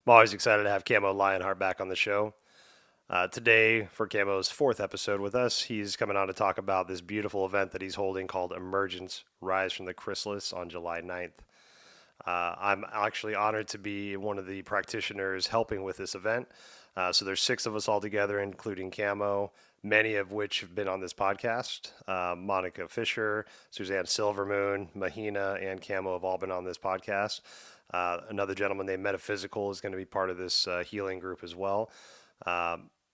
I'm always excited to have Camo Lionheart back on the show. Today, for Camo's fourth episode with us, he's coming on to talk about this beautiful event that he's holding called Emergence, Rise from the Chrysalis on July 9th. I'm actually honored to be one of the practitioners helping with this event. So there's six of us all together, including Camo, many of which have been on this podcast. Monica Fisher, Suzanne Silvermoon, Mahina, and Camo have all been on this podcast. Another gentleman named Metaphysical is going to be part of this healing group as well.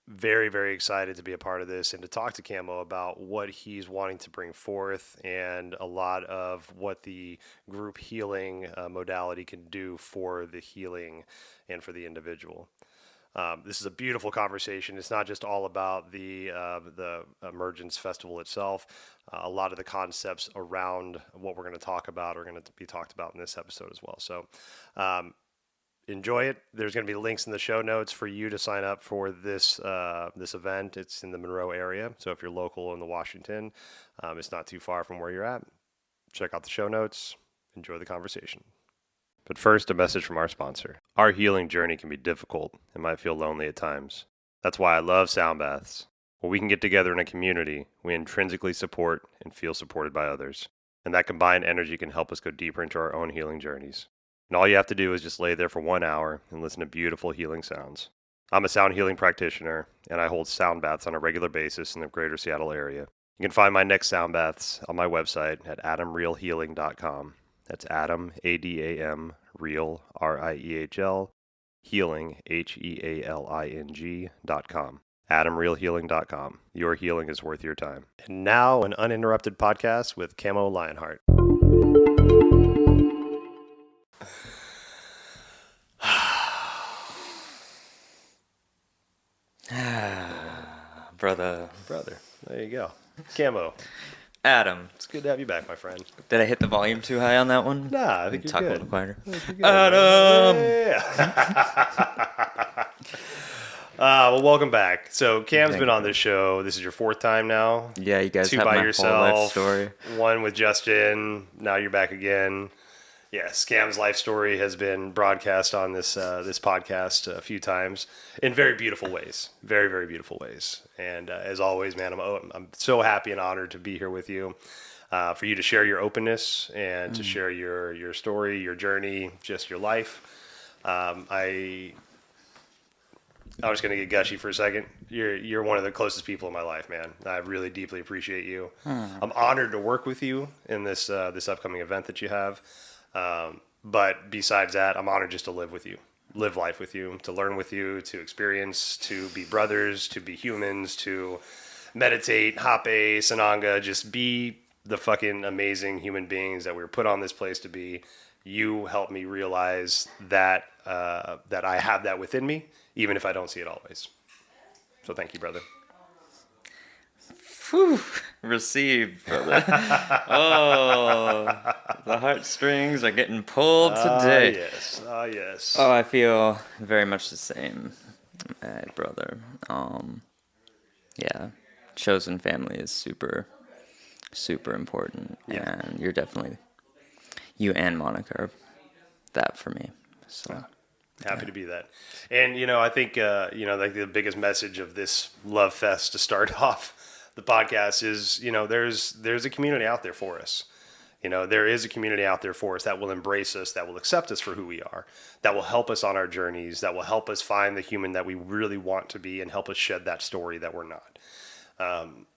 Very, very excited to be a part of this and to talk to Camo about what he's wanting to bring forth and a lot of what the group healing modality can do for the healing and for the individual. This is a beautiful conversation. It's not just all about the Emergence Festival itself. A lot of the concepts around what we're going to talk about are going to be talked about in this episode as well. So enjoy it. There's going to be links in the show notes for you to sign up for this event. It's in the Monroe area. So if you're local in the Washington, it's not too far from where you're at. Check out the show notes. Enjoy the conversation. But first, a message from our sponsor. Our healing journey can be difficult and might feel lonely at times. That's why I love sound baths. When we can get together in a community, we intrinsically support and feel supported by others. And that combined energy can help us go deeper into our own healing journeys. And all you have to do is just lay there for 1 hour and listen to beautiful healing sounds. I'm a sound healing practitioner, and I hold sound baths on a regular basis in the greater Seattle area. You can find my next sound baths on my website at adamrealhealing.com. That's Adam, A-D-A-M, Real, R-I-E-H-L, Healing, Healing.com. AdamRealHealing.com. Your healing is worth your time. And now, an uninterrupted podcast with Camo Lionheart. Brother. There you go. Camo, Adam. it's good to have you back, my friend. Did I hit the volume too high on that one? Nah, I think you're Talk good. a little quieter. I think you're good, Adam! Yeah. Well, welcome back. So Cam's Thank been you. on this show. This is your fourth time now. Yeah, you guys Two have by my whole yourself. life story. One with Justin. Now you're back again. Yeah, Scam's life story has been broadcast on this podcast a few times in very beautiful ways. Very, very beautiful ways. And as always, man, I'm so happy and honored to be here with you. For you to share your openness and to share your story, your journey, just your life. I was going to get gushy for a second. You're one of the closest people in my life, man. I really deeply appreciate you. I'm honored to work with you in this upcoming event that you have. But besides that, I'm honored just to live with you, live life with you, to learn with you, to experience, to be brothers, to be humans, to meditate, hape, sananga, just be the fucking amazing human beings that we were put on this place to be. You helped me realize that that I have that within me, even if I don't see it always. So thank you, brother. Whew. Received, brother. Oh, the heartstrings are getting pulled today. Yes. Yes. Oh, I feel very much the same, my brother. Yeah, chosen family is super, super important, Yeah. and you're definitely, you and Monica are that for me. So Happy to be that. And, I think, like the biggest message of this love fest to start off the podcast is, there's a community out there for us. There is a community out there for us that will embrace us, that will accept us for who we are, that will help us on our journeys, that will help us find the human that we really want to be and help us shed that story that we're not.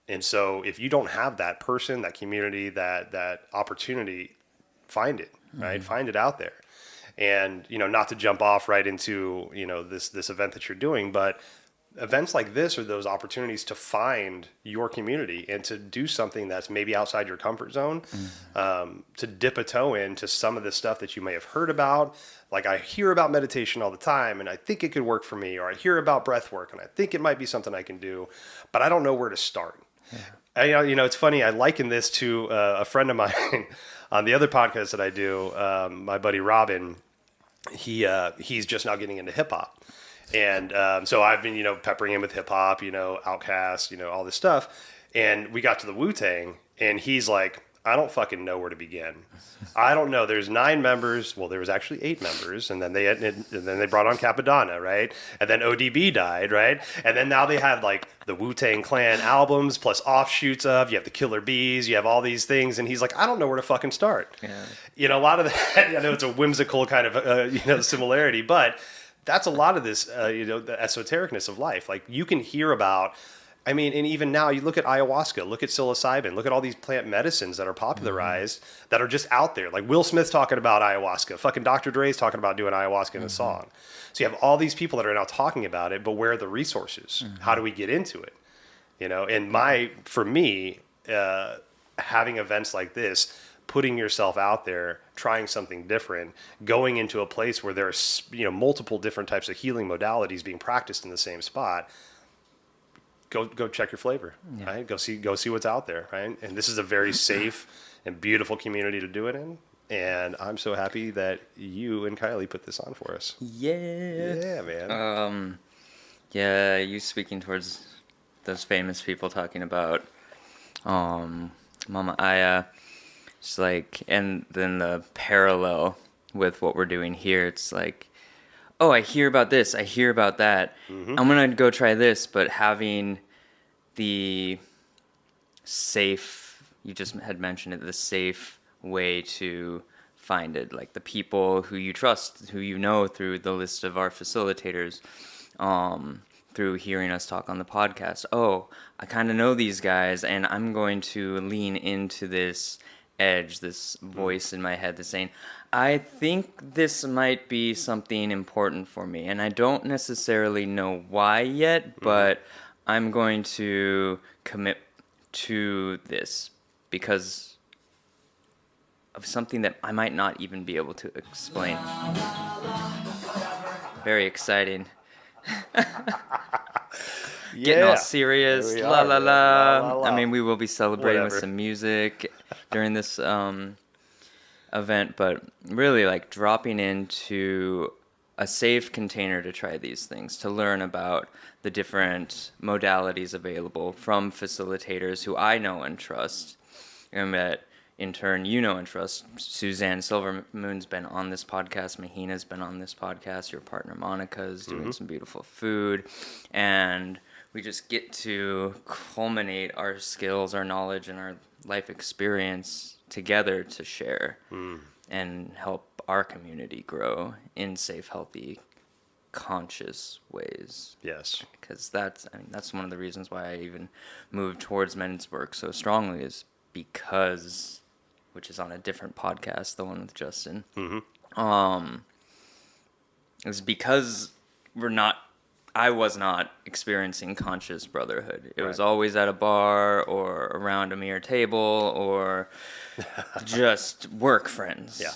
And so if you don't have that person, that community, that opportunity, find it, right? Find it out there. And, not to jump off right into, this event that you're doing, but events like this are those opportunities to find your community and to do something that's maybe outside your comfort zone, to dip a toe into some of the stuff that you may have heard about. Like I hear about meditation all the time and I think it could work for me, or I hear about breath work and I think it might be something I can do, but I don't know where to start. Yeah. It's funny. I liken this to a friend of mine on the other podcast that I do, my buddy Robin. He's just now getting into hip hop. And so I've been, peppering him with hip hop, Outkast, all this stuff. And we got to the Wu-Tang and he's like, I don't fucking know where to begin. I don't know. There's 9 members. Well, there was actually 8 members, and then they brought on Capadonna, right? And then ODB died, right? And then now they have like the Wu-Tang Clan albums plus offshoots of. You have the Killer Bees. You have all these things, and he's like, I don't know where to fucking start. Yeah. You know, a lot of that. I know it's a whimsical kind of similarity, but that's a lot of this. The esotericness of life. Like you can hear about. I mean, and even now, you look at ayahuasca, look at psilocybin, look at all these plant medicines that are popularized that are just out there. Like Will Smith talking about ayahuasca, fucking Dr. Dre's talking about doing ayahuasca in a song. So you have all these people that are now talking about it, but where are the resources? How do we get into it? You know, and for me, having events like this, putting yourself out there, trying something different, going into a place where there's multiple different types of healing modalities being practiced in the same spot. Go check your flavor, right? Go see what's out there, right? And this is a very safe and beautiful community to do it in. And I'm so happy that you and Kylie put this on for us. Yeah, man. Yeah, you speaking towards those famous people talking about Mama Aya, it's like, and then the parallel with what we're doing here, it's like, oh, I hear about this, I hear about that. I'm going to go try this, but having the safe, you just had mentioned it, the safe way to find it, like the people who you trust, who you know through the list of our facilitators, through hearing us talk on the podcast. Oh, I kind of know these guys, and I'm going to lean into this edge, this voice in my head that's saying, I think this might be something important for me, and I don't necessarily know why yet, but I'm going to commit to this because of something that I might not even be able to explain. Very exciting. Getting all serious, la la la. I mean, we will be celebrating with some music during this event, but really like dropping into a safe container to try these things, to learn about the different modalities available from facilitators who I know and trust, and that in turn you know and trust. Suzanne Silvermoon's been on this podcast, Mahina's been on this podcast, your partner Monica's doing some beautiful food, and we just get to culminate our skills, our knowledge, and our life experience together to share and help our community grow in safe, healthy, conscious ways. Yes. Because that's one of the reasons why I even moved towards men's work so strongly, is because, which is on a different podcast, the one with Justin, is because I was not experiencing conscious brotherhood. It was always at a bar or around a mere table or just work friends. Yeah.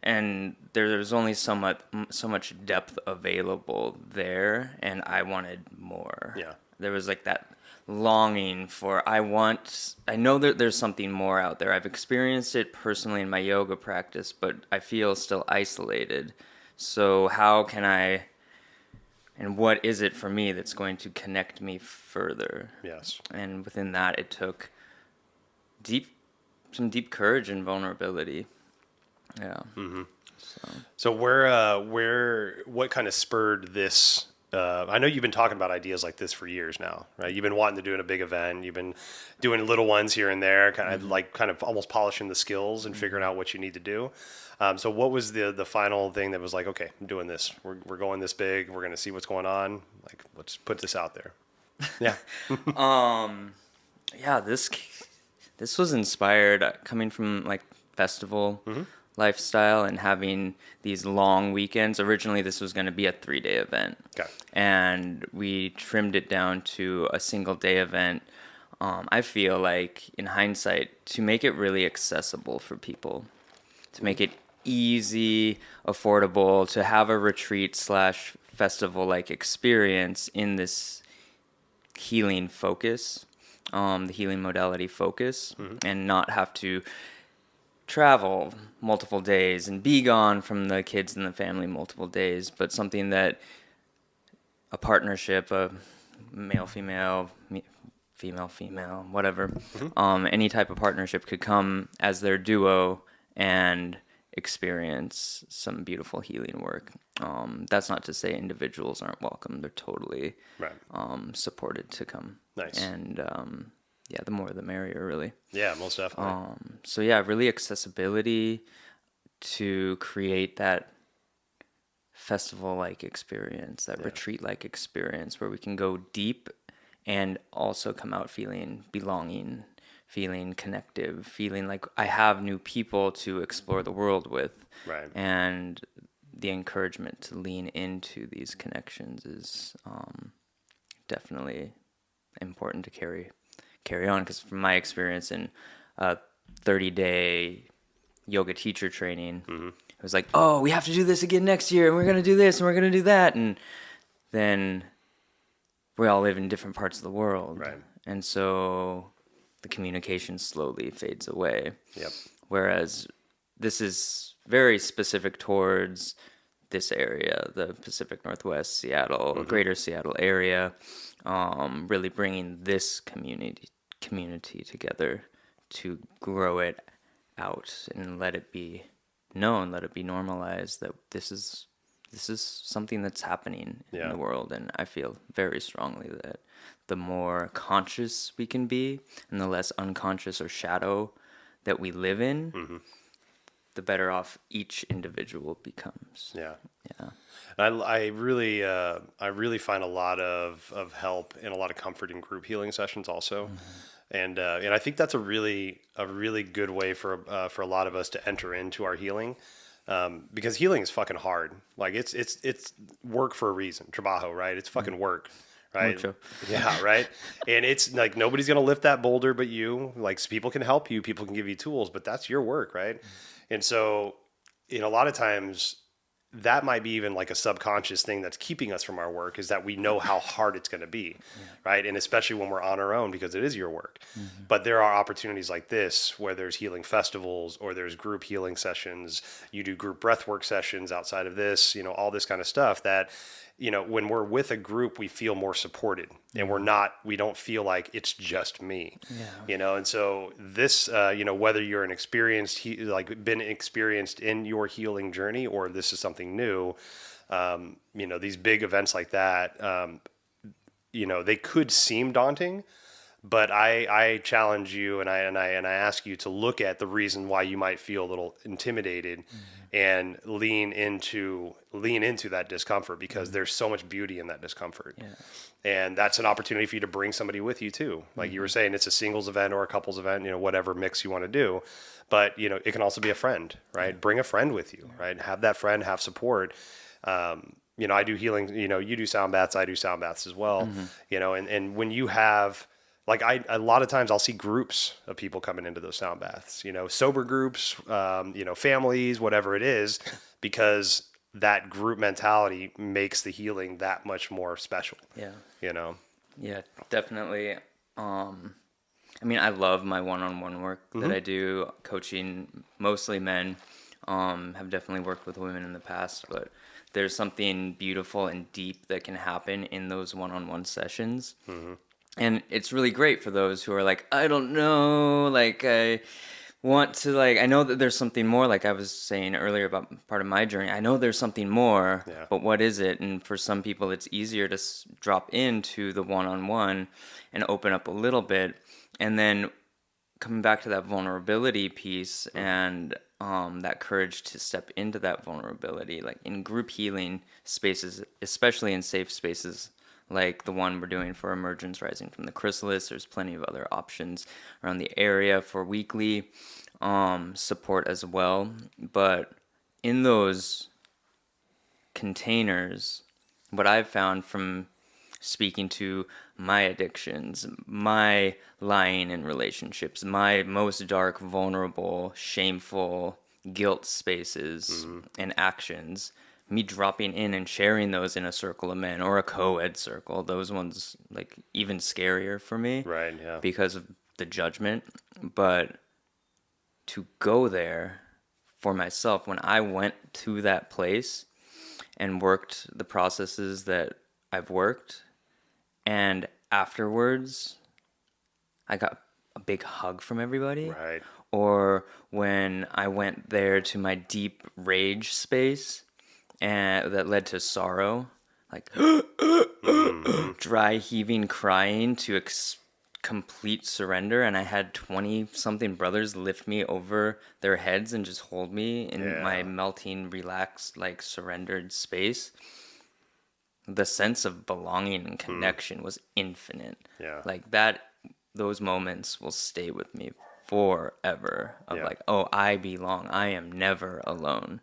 And there's only so much depth available there, and I wanted more. Yeah. There was like that longing for, I know that there's something more out there. I've experienced it personally in my yoga practice, but I feel still isolated. So how can I, and what is it for me that's going to connect me further? Yes. And within that, it took some deep courage and vulnerability. Yeah. So what kind of spurred this? I know you've been talking about ideas like this for years now, right? You've been wanting to do a big event. You've been doing little ones here and there, kind of almost polishing the skills and figuring out what you need to do. So what was the final thing that was like, okay, I'm doing this. We're going this big. We're going to see what's going on. Like, let's put this out there. Yeah. Yeah, this was inspired coming from like festival lifestyle and having these long weekends. Originally, this was going to be a 3-day event. Okay. And we trimmed it down to a single-day event. I feel like, in hindsight, to make it really accessible for people, to make it easy, affordable, to have a retreat/festival-like experience in this healing focus, the healing modality focus, and not have to travel multiple days and be gone from the kids and the family multiple days, but something that a partnership, a male-female, female, whatever. Any type of partnership could come as their duo and experience some beautiful healing work. That's not to say individuals aren't welcome. They're totally Right. supported to come. Nice. And yeah, the more the merrier, really. Yeah, most definitely. So yeah, really accessibility to create that festival-like experience, that retreat-like experience where we can go deep and also come out feeling belonging, feeling connective, feeling like I have new people to explore the world with. Right. And the encouragement to lean into these connections is definitely important to carry on, because from my experience in 30-day yoga teacher training, it was like, oh, we have to do this again next year, and we're going to do this, and we're going to do that. And then we all live in different parts of the world. Right. And so the communication slowly fades away. Yep. Whereas this is very specific towards this area, the Pacific Northwest, Seattle, greater Seattle area, really bringing this community together to grow it out and let it be known, let it be normalized that this is something that's happening in the world. And I feel very strongly that the more conscious we can be and the less unconscious or shadow that we live in, the better off each individual becomes. Yeah. Yeah. I really find a lot of help and a lot of comfort in group healing sessions also. And I think that's a really good way for a lot of us to enter into our healing, because healing is fucking hard. Like it's work for a reason. Trabajo, right? It's fucking work, right? Mucho. Yeah, right. And it's like nobody's gonna lift that boulder but you. Like people can help you, people can give you tools, but that's your work, right? And so, a lot of times that might be even like a subconscious thing that's keeping us from our work, is that we know how hard it's going to be, right? And especially when we're on our own, because it is your work. But there are opportunities like this where there's healing festivals or there's group healing sessions. You do group breathwork sessions outside of this, all this kind of stuff that, when we're with a group, we feel more supported, and we don't feel like it's just me, and so this, whether you're an experienced, been experienced in your healing journey, or this is something new, these big events like that, they could seem daunting, but I challenge you and I ask you to look at the reason why you might feel a little intimidated, and lean into that discomfort, because there's so much beauty in that discomfort. Yeah. And that's an opportunity for you to bring somebody with you too. Like you were saying, it's a singles event or a couples event, whatever mix you want to do. But, it can also be a friend, right? Yeah. Bring a friend with you, right? Have that friend, have support. I do healing, you do sound baths, I do sound baths as well, and when you have, like a lot of times I'll see groups of people coming into those sound baths, sober groups, families, whatever it is, because that group mentality makes the healing that much more special. Yeah. Yeah, definitely. I love my one-on-one work that I do, coaching mostly men. Have definitely worked with women in the past, but there's something beautiful and deep that can happen in those one-on-one sessions. And it's really great for those who are like, I don't know, like I want to, like, I know that there's something more, like I was saying earlier about part of my journey. I know there's something more, but what is it? And for some people, it's easier to drop into the one-on-one and open up a little bit. And then coming back to that vulnerability piece and that courage to step into that vulnerability, like in group healing spaces, especially in safe spaces, like the one we're doing for Emergence Rising from the Chrysalis. There's plenty of other options around the area for weekly support as well. But in those containers, what I've found from speaking to my addictions, my lying in relationships, my most dark, vulnerable, shameful guilt spaces and actions, me dropping in and sharing those in a circle of men or a co-ed circle, those ones like even scarier for me, right? Yeah, because of the judgment. But to go there for myself, when I went to that place and worked the processes that I've worked, and afterwards I got a big hug from everybody. Right. Or when I went there to my deep rage space and that led to sorrow, like Hmm. dry heaving crying to complete surrender, and I had 20 something brothers lift me over their heads and just hold me in my Yeah. melting, relaxed, like surrendered space. The sense of belonging and Mm. connection was infinite. Yeah. Like that, those moments will stay with me forever of Yeah. like, oh, I belong. I am never alone.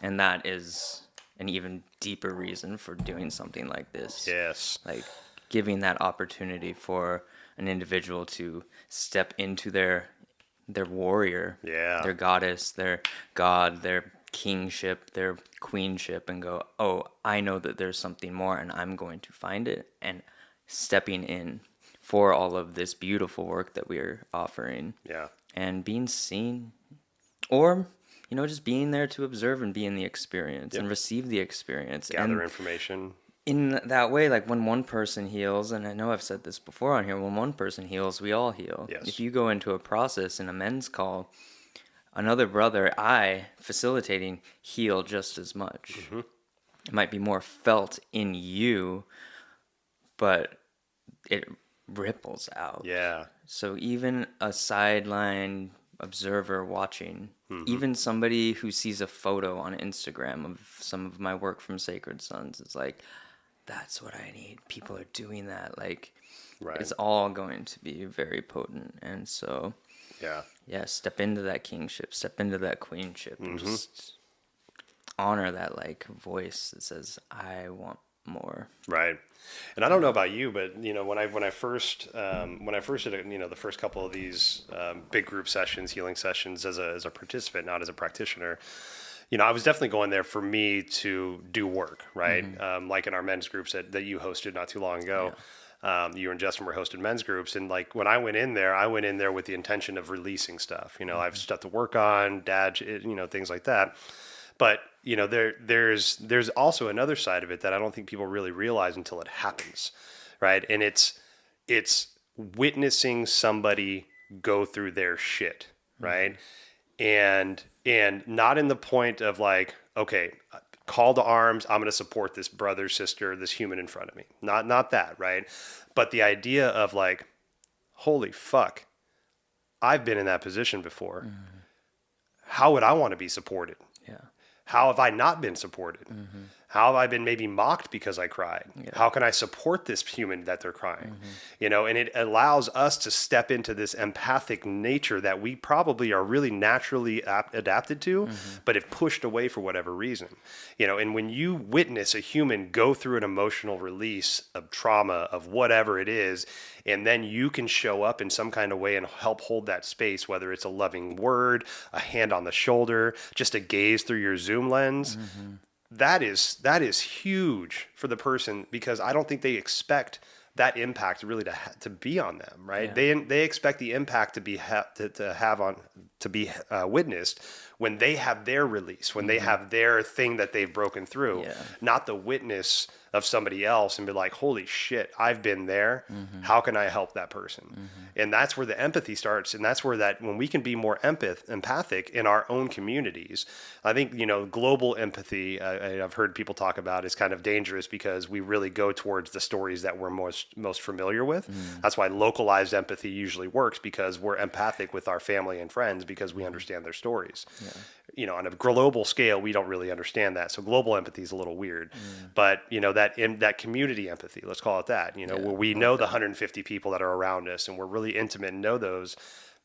And that is an even deeper reason for doing something like this. Yes. Like giving that opportunity for an individual to step into their warrior, Yeah. their goddess, their god, their kingship, their queenship, and go, oh, I know that there's something more and I'm going to find it, and stepping in for all of this beautiful work that we're offering Yeah. and being seen, or just being there to observe and be in the experience Yep. and receive the experience. Gather And information. in that way, like when one person heals, and I know I've said this before on here, when one person heals, we all heal. If Yes. you go into a process in a men's call, another brother, I facilitating, heal just as much. Hmm. It might be more felt in you, but it ripples out. Yeah. So even a sideline observer watching, Hmm. even somebody who sees a photo on Instagram of some of my work from Sacred Sons, is like, that's what I need. People are doing that. Like, Right. it's all going to be very potent. And so, Yeah. yeah, step into that kingship, step into that queenship, and Hmm. just honor that like voice that says, I want more. Right. And I don't know about you, but when I first did it, the first couple of these big group sessions, healing sessions, as a participant, not as a practitioner, I was definitely going there for me to do work, right? Like in our men's groups that you hosted not too long ago. You and Justin were hosting men's groups, and like when I went in there with the intention of releasing stuff. I have stuff to work on, things like that. But there's also another side of it that I don't think people really realize until it happens, right? And it's witnessing somebody go through their shit, right? And not in the point of like, okay, call to arms, I'm going to support this brother, sister, this human in front of me. Not that, right? But the idea of like, holy fuck, I've been in that position before. How would I want to be supported? Yeah. How have I not been supported? How have I been maybe mocked because I cried? Yeah. How can I support this human that they're crying? And it allows us to step into this empathic nature that we probably are really naturally adapted to, but have pushed away for whatever reason. And when you witness a human go through an emotional release of trauma, of whatever it is, and then you can show up in some kind of way and help hold that space, whether it's a loving word, a hand on the shoulder, just a gaze through your Zoom lens. That is huge for the person, because I don't think they expect that impact really to be on them, right? Yeah. They expect the impact to be witnessed when they have their release, when they have their thing that they've broken through, Yeah. not the witness of somebody else and be like, holy shit, I've been there. How can I help that person? And that's where the empathy starts. And that's where when we can be more empathic in our own communities, I think, global empathy, I've heard people talk about, is kind of dangerous because we really go towards the stories that we're most familiar with. That's why localized empathy usually works, because we're empathic with our family and friends because we understand their stories. On a global scale, we don't really understand that. So global empathy is a little weird, but that community empathy, let's call it that, where we know the 150 people that are around us and we're really intimate and know those,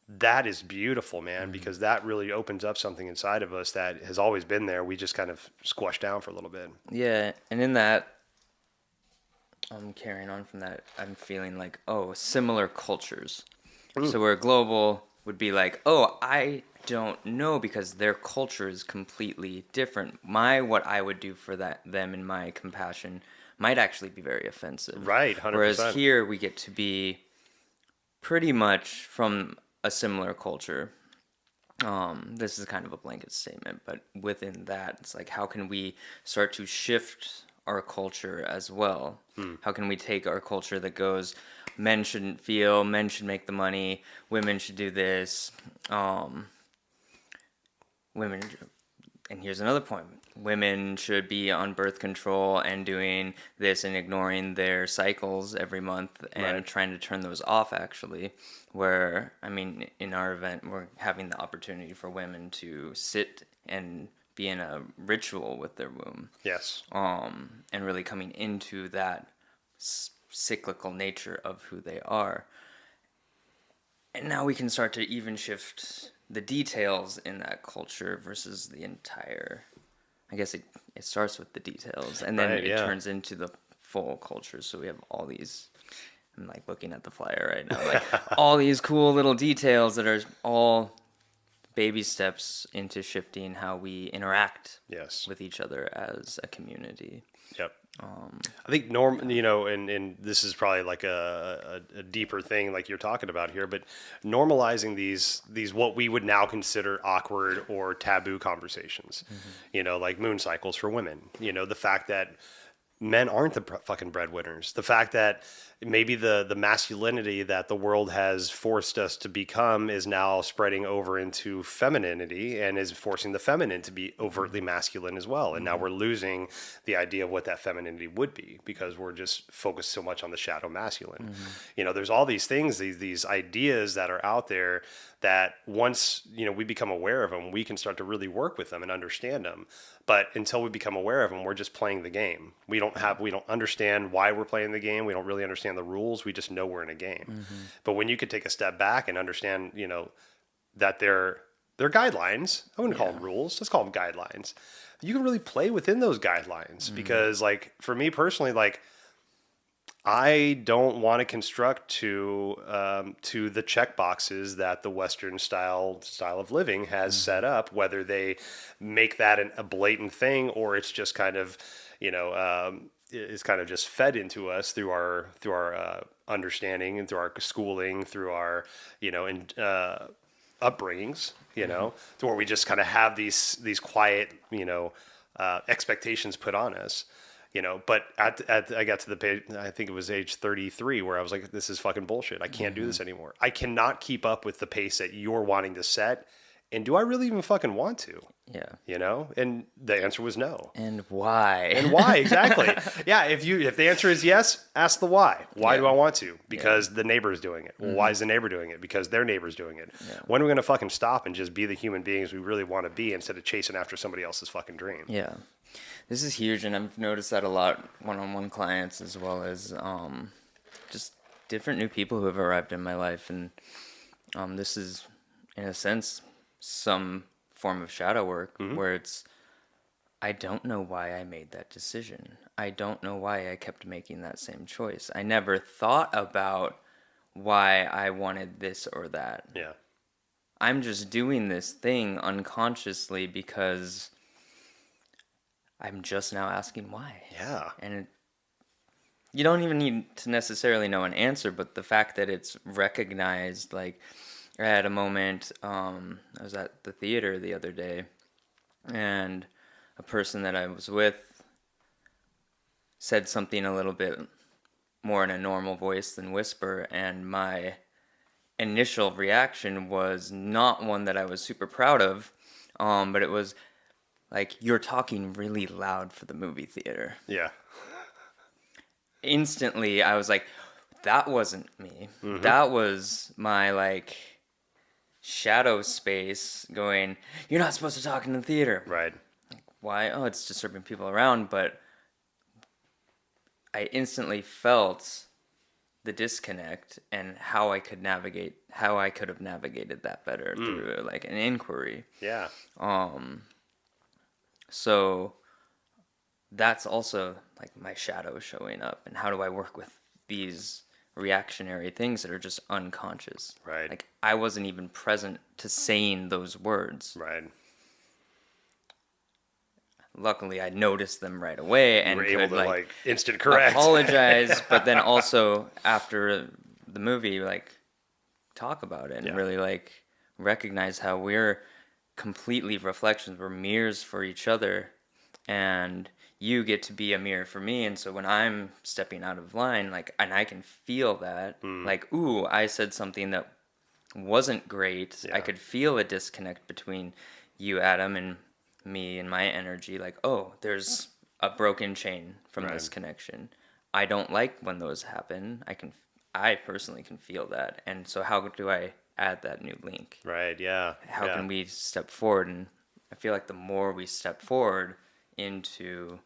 that is beautiful, man, because that really opens up something inside of us that has always been there. We just kind of squashed down for a little bit. Yeah. And in that, I'm carrying on from that, I'm feeling like, oh, similar cultures. So where global would be like, oh, I don't know because their culture is completely different. What I would do for them in my compassion might actually be very offensive. Right, 100%. Whereas here we get to be pretty much from a similar culture. This is kind of a blanket statement, but within that, it's like, how can we start to shift our culture as well? How can we take our culture that goes, men shouldn't feel, men should make the money, women should do this, women, and here's another point, women should be on birth control and doing this and ignoring their cycles every month and Right. trying to turn those off, actually, where, I mean, in our event, we're having the opportunity for women to sit and be in a ritual with their womb, Yes. and really coming into that cyclical nature of who they are. And now we can start to even shift the details in that culture versus the entire. I guess it starts with the details, and then Right, it yeah. turns into the full culture. So we have all these. I'm like looking at the flyer right now, like all these cool little details that are all baby steps into shifting how we interact Yes. with each other as a community. Yep. I think and this is probably like a deeper thing like you're talking about here, but normalizing these what we would now consider awkward or taboo conversations, like moon cycles for women, the fact that men aren't the fucking breadwinners, the fact that maybe the masculinity that the world has forced us to become is now spreading over into femininity and is forcing the feminine to be overtly masculine as well. And now we're losing the idea of what that femininity would be because we're just focused so much on the shadow masculine. There's all these things, these ideas that are out there that once, we become aware of them, we can start to really work with them and understand them. But until we become aware of them, we're just playing the game. We don't understand why we're playing the game. We don't really understand the rules. We just know we're in a game. But when you could take a step back and understand, that they're guidelines. I wouldn't call them rules. Let's call them guidelines. You can really play within those guidelines because, like, for me personally, like, I don't want to construct to the check boxes that the Western style of living has set up. Whether they make that a blatant thing or it's just kind of, it's kind of just fed into us through our understanding and through our schooling, through our upbringings, to where we just kind of have these quiet expectations put on us. But I got to the page, I think it was age 33, where I was like, this is fucking bullshit. I can't do this anymore. I cannot keep up with the pace that you're wanting to set. And do I really even fucking want to? Yeah. And the answer was no. And why? And why? Exactly. Yeah. If the answer is yes, ask the why. Why do I want to? Because the neighbor is doing it. Well, why is the neighbor doing it? Because their neighbor's doing it. Yeah. When are we going to fucking stop and just be the human beings we really want to be instead of chasing after somebody else's fucking dream? Yeah. This is huge, and I've noticed that a lot one-on-one clients as well as just different new people who have arrived in my life. And this is, in a sense, some form of shadow work where it's, I don't know why I made that decision. I don't know why I kept making that same choice. I never thought about why I wanted this or that. Yeah. I'm just doing this thing unconsciously because I'm just now asking why. Yeah. And you don't even need to necessarily know an answer, but the fact that it's recognized, like, I had a moment, I was at the theater the other day, and a person that I was with said something a little bit more in a normal voice than whisper, and my initial reaction was not one that I was super proud of, but it was like, you're talking really loud for the movie theater. Yeah. Instantly, I was like, that wasn't me. That was my, like, shadow space going, you're not supposed to talk in the theater. Right. Why? Oh, it's disturbing people around. But I instantly felt the disconnect and how I could have navigated that better through, like, an inquiry. Yeah. So that's also, like, my shadow showing up, and how do I work with these reactionary things that are just unconscious? Right. Like, I wasn't even present to saying those words. Right. Luckily, I noticed them right away and We're could, able to, like instant correct. apologize, but then also after the movie, like, talk about it and really, like, recognize how we're completely reflections. We're mirrors for each other, and you get to be a mirror for me. And so when I'm stepping out of line, like, and I can feel that, like, ooh, I said something that wasn't great. I Yeah. could feel a disconnect between you, Adam, and me and my energy. Like, oh, there's a broken chain from Right. this connection. I don't like when those happen. I personally can feel that. And so how do I add that new link? Right. Yeah. How Yeah. can we step forward? And I feel like the more we step forward into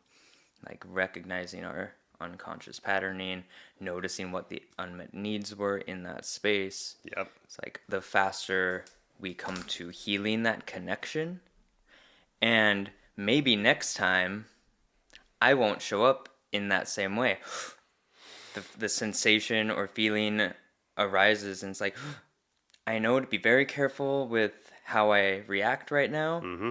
like recognizing our unconscious patterning, noticing what the unmet needs were in that space, Yep. it's like the faster we come to healing that connection. And maybe next time I won't show up in that same way. The sensation or feeling arises, and it's like, I know to be very careful with how I react right now. Mm-hmm.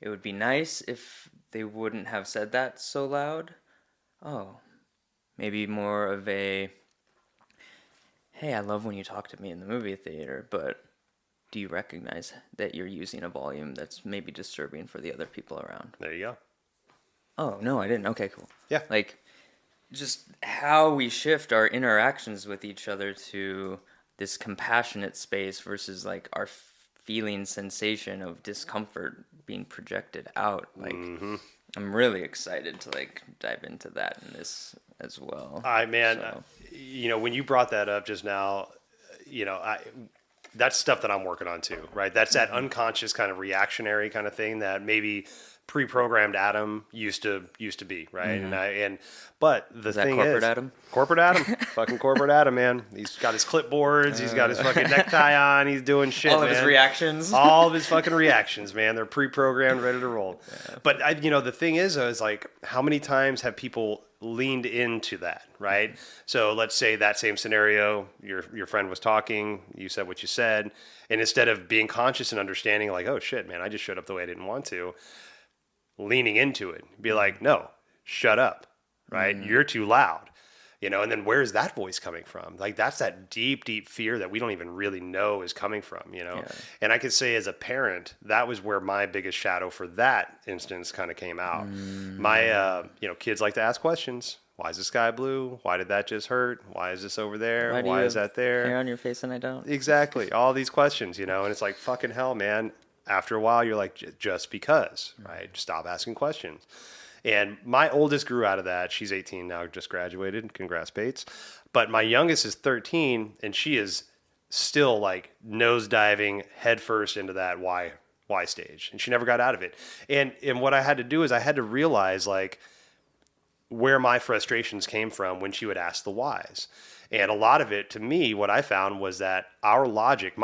It would be nice if they wouldn't have said that so loud. Oh, maybe more of a, hey, I love when you talk to me in the movie theater, but do you recognize that you're using a volume that's maybe disturbing for the other people around? There you go. Oh, no, I didn't. Okay, cool. Yeah. Like, just how we shift our interactions with each other to this compassionate space versus like our feeling sensation of discomfort being projected out. Like, I'm really excited to like dive into that in this as well. When you brought that up just now, that's stuff that I'm working on too, right? That's that unconscious kind of reactionary kind of thing that maybe pre-programmed Adam used to be, right? But the Is that thing corporate is, Adam? corporate Adam, fucking corporate Adam, man. He's got his clipboards, he's got his fucking necktie on, he's doing shit, All of man. his reactions. All of his fucking reactions, man. They're pre-programmed, ready to roll. Yeah. But the thing is like, how many times have people leaned into that, right? So let's say that same scenario, your friend was talking, you said what you said, and instead of being conscious and understanding, like, oh shit, man, I just showed up the way I didn't want to, leaning into it, be like, no, shut up, right? You're too loud, and then where's that voice coming from? Like, that's that deep, deep fear that we don't even really know is coming from, Yeah. And I could say as a parent, that was where my biggest shadow for that instance kind of came out. My, kids like to ask questions. Why is the sky blue? Why did that just hurt? Why is this over there? Why is that there? Hair on your face and I don't? Exactly. All these questions, and it's like, fucking hell, man. After a while, you're like, just because, right? Stop asking questions. And my oldest grew out of that. She's 18 now, just graduated. Congrats, Bates. But my youngest is 13, and she is still like nosediving headfirst into that why stage. And she never got out of it. And what I had to do is I had to realize like where my frustrations came from when she would ask the whys. And a lot of it, to me, what I found was that my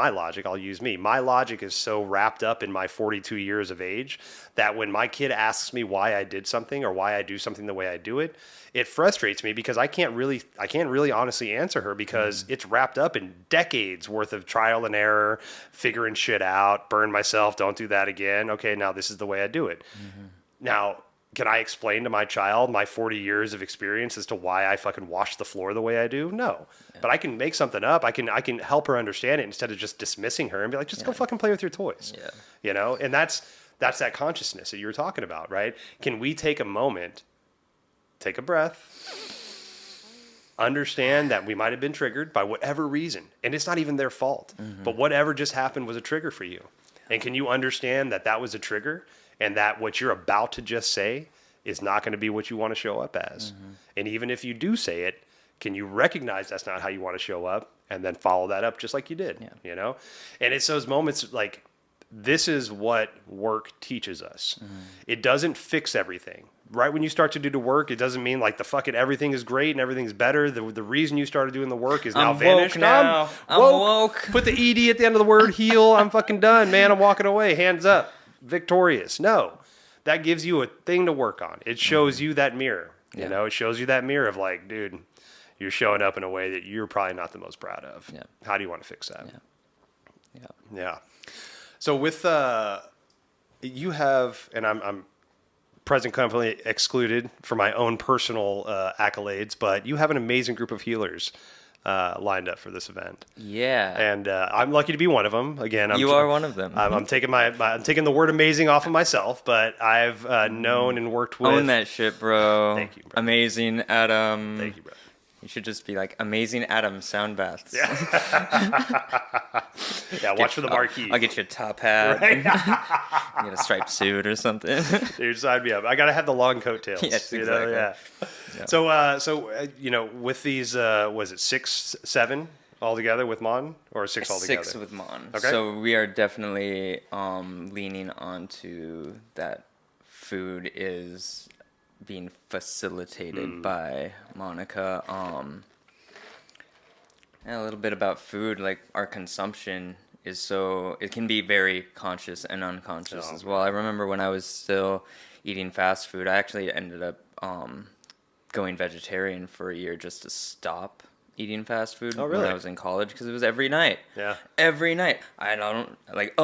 logic is so wrapped up in my 42 years of age that when my kid asks me why I did something or why I do something the way I do it, it frustrates me because I can't really honestly answer her because it's wrapped up in decades worth of trial and error, figuring shit out, burn myself, don't do that again. Okay, now this is the way I do it. Now, can I explain to my child my 40 years of experience as to why I fucking wash the floor the way I do? No. Yeah. But I can make something up. I can help her understand it instead of just dismissing her and be like, just go fucking play with your toys. Yeah. And that's that consciousness that you were talking about, right? Can we take a moment, take a breath, understand that we might have been triggered by whatever reason, and it's not even their fault, but whatever just happened was a trigger for you. And can you understand that that was a trigger? And that what you're about to just say is not going to be what you want to show up as. And even if you do say it, can you recognize that's not how you want to show up and then follow that up just like you did, And it's those moments like, this is what work teaches us. It doesn't fix everything. Right when you start to do the work, it doesn't mean like the fucking everything is great and everything's better. The reason you started doing the work is now vanished. I'm woke. Put the ED at the end of the word, heal. I'm fucking done, man. I'm walking away. Hands up. Victorious. No, that gives you a thing to work on. It shows you that mirror. It shows you that mirror of like, dude, you're showing up in a way that you're probably not the most proud of. Yeah. How do you want to fix that? Yeah. So with you have, and I'm present company excluded for my own personal accolades, but you have an amazing group of healers lined up for this event. Yeah. And I'm lucky to be one of them. Again, You are one of them. I'm taking I'm taking the word amazing off of myself, but I've known and worked with. Own that shit, bro. Thank you, bro. Amazing Adam. Thank you, bro. You should just be like Amazing Adam sound baths. Yeah. Yeah. Watch for the marquee. I'll get you a top hat. Right? You get a striped suit or something. Dude, sign me up. I gotta have the long coattails. Yes, you know? exactly. Yeah. So you know, with these, was it 6, 7 altogether with Mon, or 6 altogether? 6 with Mon. Okay. So we are definitely leaning onto that. Food is being facilitated by Monica. And a little bit about food, like our consumption is so, it can be very conscious and unconscious as well. I remember when I was still eating fast food, I actually ended up going vegetarian for a year just to stop eating fast food Oh, really? when I was in college, because it was every night. Yeah. Every night. I don't, like,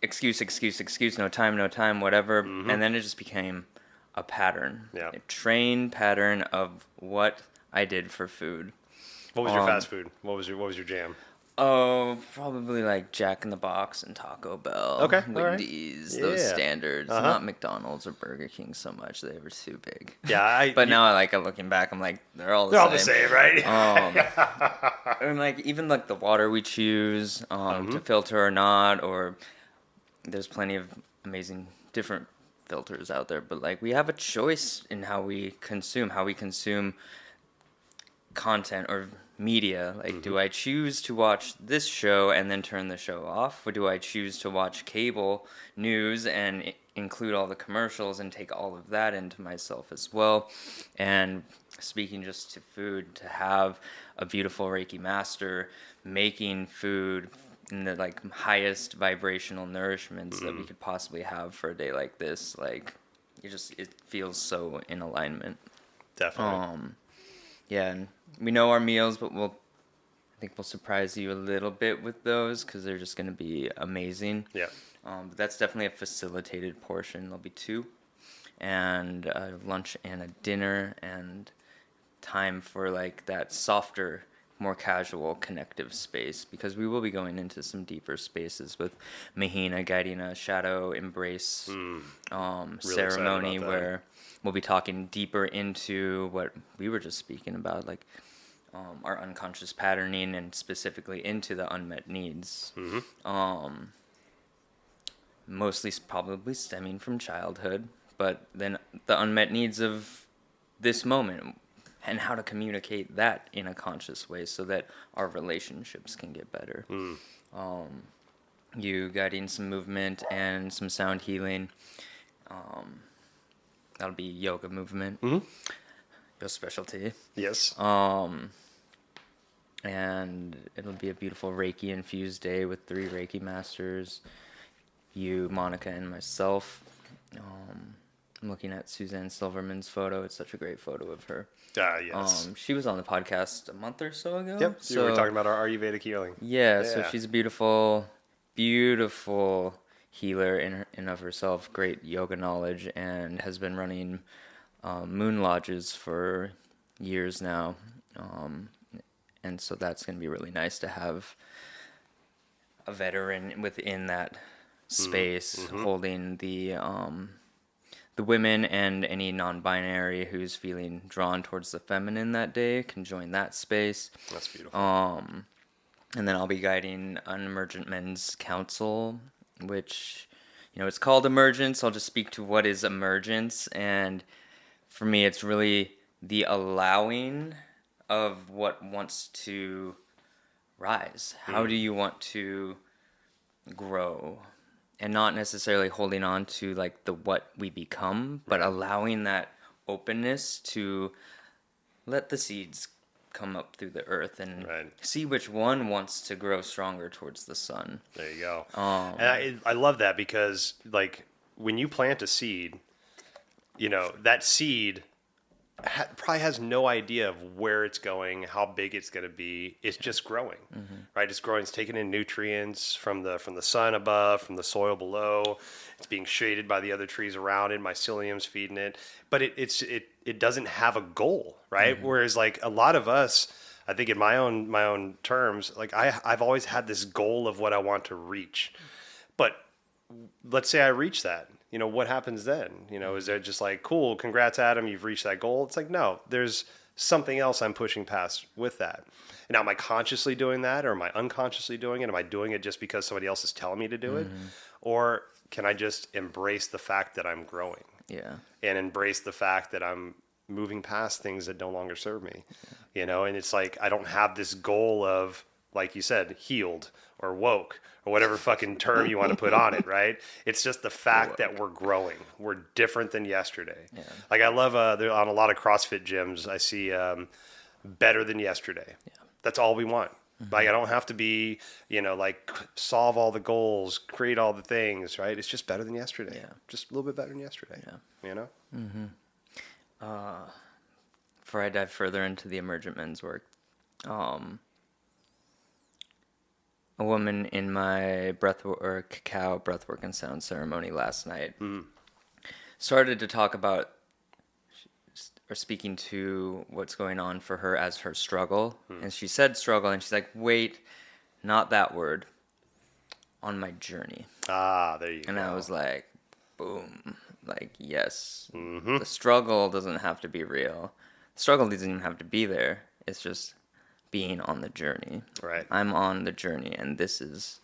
excuse, no time, whatever. And then it just became a pattern. Yeah. A trained pattern of what I did for food. What was your fast food? What was your jam? Oh, probably like Jack in the Box and Taco Bell. Okay, all right. Wendy's, those Yeah. standards. Uh-huh. Not McDonald's or Burger King so much. They were too big. Yeah, But now I like looking back, I'm like, they're all the they're same. all the same, right? And like even like the water we choose to filter or not, or there's plenty of amazing different filters out there, but like we have a choice in how we consume content or media. Like, do I choose to watch this show and then turn the show off, or do I choose to watch cable news and include all the commercials and take all of that into myself as well? And speaking just to food, to have a beautiful Reiki master making food in the like highest vibrational nourishments that we could possibly have for a day like this, like it feels so in alignment. Definitely. Yeah, and we know our meals, but I think we'll surprise you a little bit with those because they're just going to be amazing. Yeah. But that's definitely a facilitated portion. There'll be 2, and a lunch and a dinner, and time for like that softer, more casual, connective space, because we will be going into some deeper spaces with Mahina guiding a shadow embrace ceremony about that. where we'll be talking deeper into what we were just speaking about, like our unconscious patterning, and specifically into the unmet needs. Mostly probably stemming from childhood, but then the unmet needs of this moment, and how to communicate that in a conscious way so that our relationships can get better. You guiding some movement and some sound healing. That'll be yoga movement. Your specialty. Yes. And it'll be a beautiful Reiki infused day with 3 Reiki masters, you, Monica, and myself. I'm looking at Suzanne Silverman's photo. It's such a great photo of her. Yes. She was on the podcast a month or so ago. Yep. So we were talking about our Ayurvedic healing. Yeah, so she's a beautiful, beautiful healer in of herself, great yoga knowledge, and has been running moon lodges for years now. And so that's going to be really nice to have a veteran within that space holding the women, and any non-binary who's feeling drawn towards the feminine that day can join that space. That's beautiful. And then I'll be guiding an Emergent Men's Council, which, it's called Emergence. I'll just speak to what is Emergence. And for me, it's really the allowing of what wants to rise. How do you want to grow? And not necessarily holding on to like the what we become, but allowing that openness to let the seeds come up through the earth and see which one wants to grow stronger towards the sun. There you go. And I love that, because like when you plant a seed, that seed probably has no idea of where it's going, how big it's going to be. It's just growing, right? It's growing. It's taking in nutrients from the sun above, from the soil below. It's being shaded by the other trees around it. Mycelium's feeding it, but it doesn't have a goal, right? Whereas like a lot of us, I think in my own terms, like I've always had this goal of what I want to reach. But let's say I reach that. What happens then? Is there just like, cool, congrats, Adam, you've reached that goal? It's like, no, there's something else I'm pushing past with that. And now, am I consciously doing that, or am I unconsciously doing it? Am I doing it just because somebody else is telling me to do it? Or can I just embrace the fact that I'm growing Yeah. and embrace the fact that I'm moving past things that no longer serve me? And it's like, I don't have this goal of, like you said, healed or woke or whatever fucking term you want to put on it, right? It's just the fact that we're growing. We're different than yesterday. Yeah. Like I love on a lot of CrossFit gyms, I see better than yesterday. Yeah. That's all we want. Like I don't have to be, like solve all the goals, create all the things, right? It's just better than yesterday. Yeah. Just a little bit better than yesterday. Yeah. Before I dive further into the emergent men's work, a woman in my cacao breathwork and sound ceremony last night started to talk about or speaking to what's going on for her as her struggle. And she said struggle, and she's like, wait, not that word, on my journey. There you go. And I was like, boom, like, yes, the struggle doesn't have to be real. The struggle doesn't even have to be there. It's just being on the journey. Right. I'm on the journey, and this is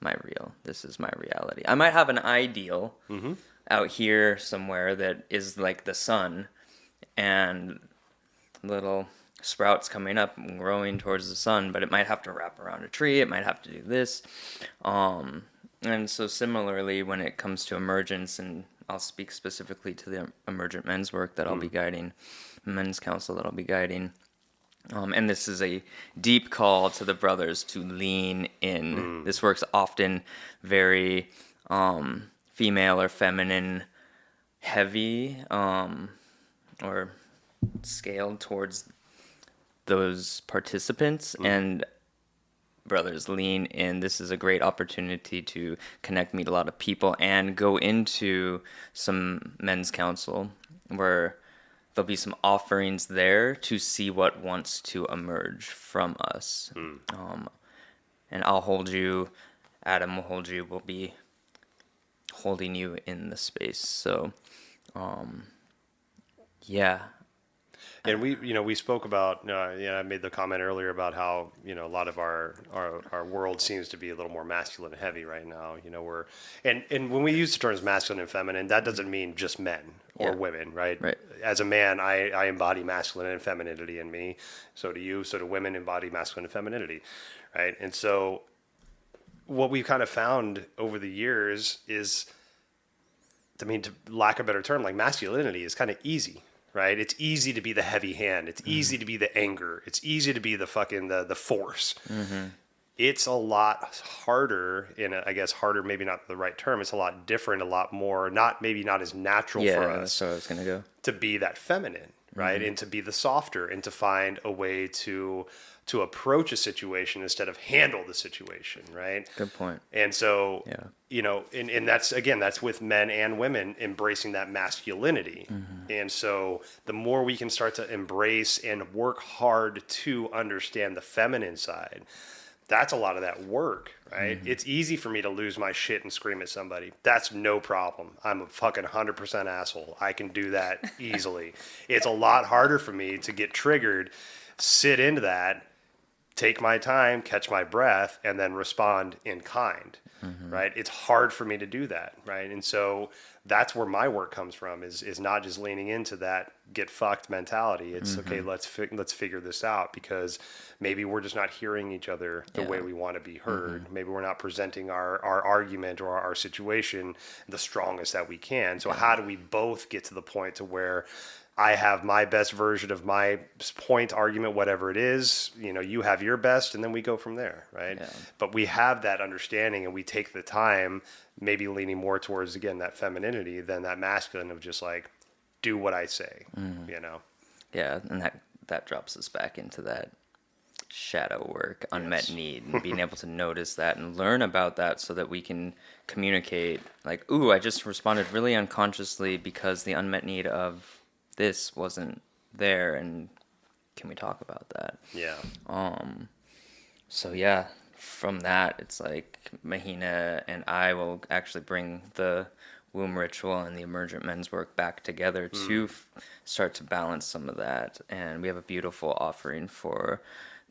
my real. This is my reality. I might have an ideal out here somewhere that is like the sun and little sprouts coming up and growing towards the sun, but it might have to wrap around a tree. It might have to do this. And so similarly, when it comes to emergence, and I'll speak specifically to the emergent men's work that I'll be guiding, men's council that I'll be guiding. And this is a deep call to the brothers to lean in. This work's often very female or feminine heavy, or scaled towards those participants. And brothers, lean in. This is a great opportunity to connect, meet a lot of people, and go into some men's council where there'll be some offerings there to see what wants to emerge from us. And I'll hold you, Adam will hold you, we'll be holding you in the space. So, yeah. And we spoke about, I made the comment earlier about how, a lot of our world seems to be a little more masculine and heavy right now. And when we use the terms masculine and feminine, that doesn't mean just men or women, right? Right. As a man, I embody masculine and femininity in me. So do you. So do women embody masculine and femininity, right? And so what we've kind of found over the years is, to lack of a better term, like masculinity is kind of easy. Right? It's easy to be the heavy hand. It's easy to be the anger. It's easy to be the fucking the force. It's a lot harder, I guess harder, maybe not the right term. It's a lot different, a lot more, not as natural for us. So I was gonna go to be that feminine, right? And to be the softer, and to find a way to approach a situation instead of handle the situation, right? Good point. And so, and that's with men and women embracing that masculinity. And so the more we can start to embrace and work hard to understand the feminine side, that's a lot of that work, right? It's easy for me to lose my shit and scream at somebody. That's no problem. I'm a fucking 100% asshole. I can do that easily. It's a lot harder for me to get triggered, sit into that, take my time, catch my breath, and then respond in kind, right? It's hard for me to do that, right? And so that's where my work comes from, is not just leaning into that get fucked mentality. It's okay, let's figure this out, because maybe we're just not hearing each other the way we want to be heard. Maybe we're not presenting our argument or our situation the strongest that we can. So how do we both get to the point to where I have my best version of my point, argument, whatever it is, you have your best, and then we go from there, right? Yeah. But we have that understanding, and we take the time, maybe leaning more towards, again, that femininity than that masculine of just like, do what I say, Yeah, and that drops us back into that shadow work, unmet need, and being able to notice that and learn about that so that we can communicate like, ooh, I just responded really unconsciously because the unmet need of this wasn't there, and can we talk about that? Yeah. So yeah, from that, it's like Mahina and I will actually bring the womb ritual and the emergent men's work back together to start to balance some of that. And we have a beautiful offering for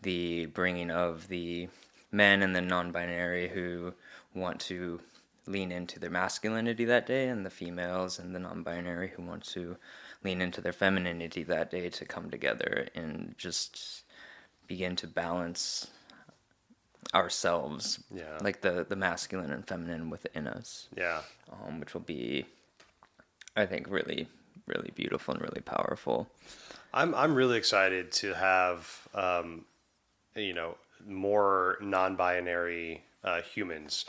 the bringing of the men and the non-binary who want to lean into their masculinity that day, and the females and the non-binary who want to lean into their femininity that day to come together and just begin to balance ourselves, Yeah. like the masculine and feminine within us, Yeah. which will be, I think, really, really beautiful and really powerful. I'm really excited to have you know, more non-binary humans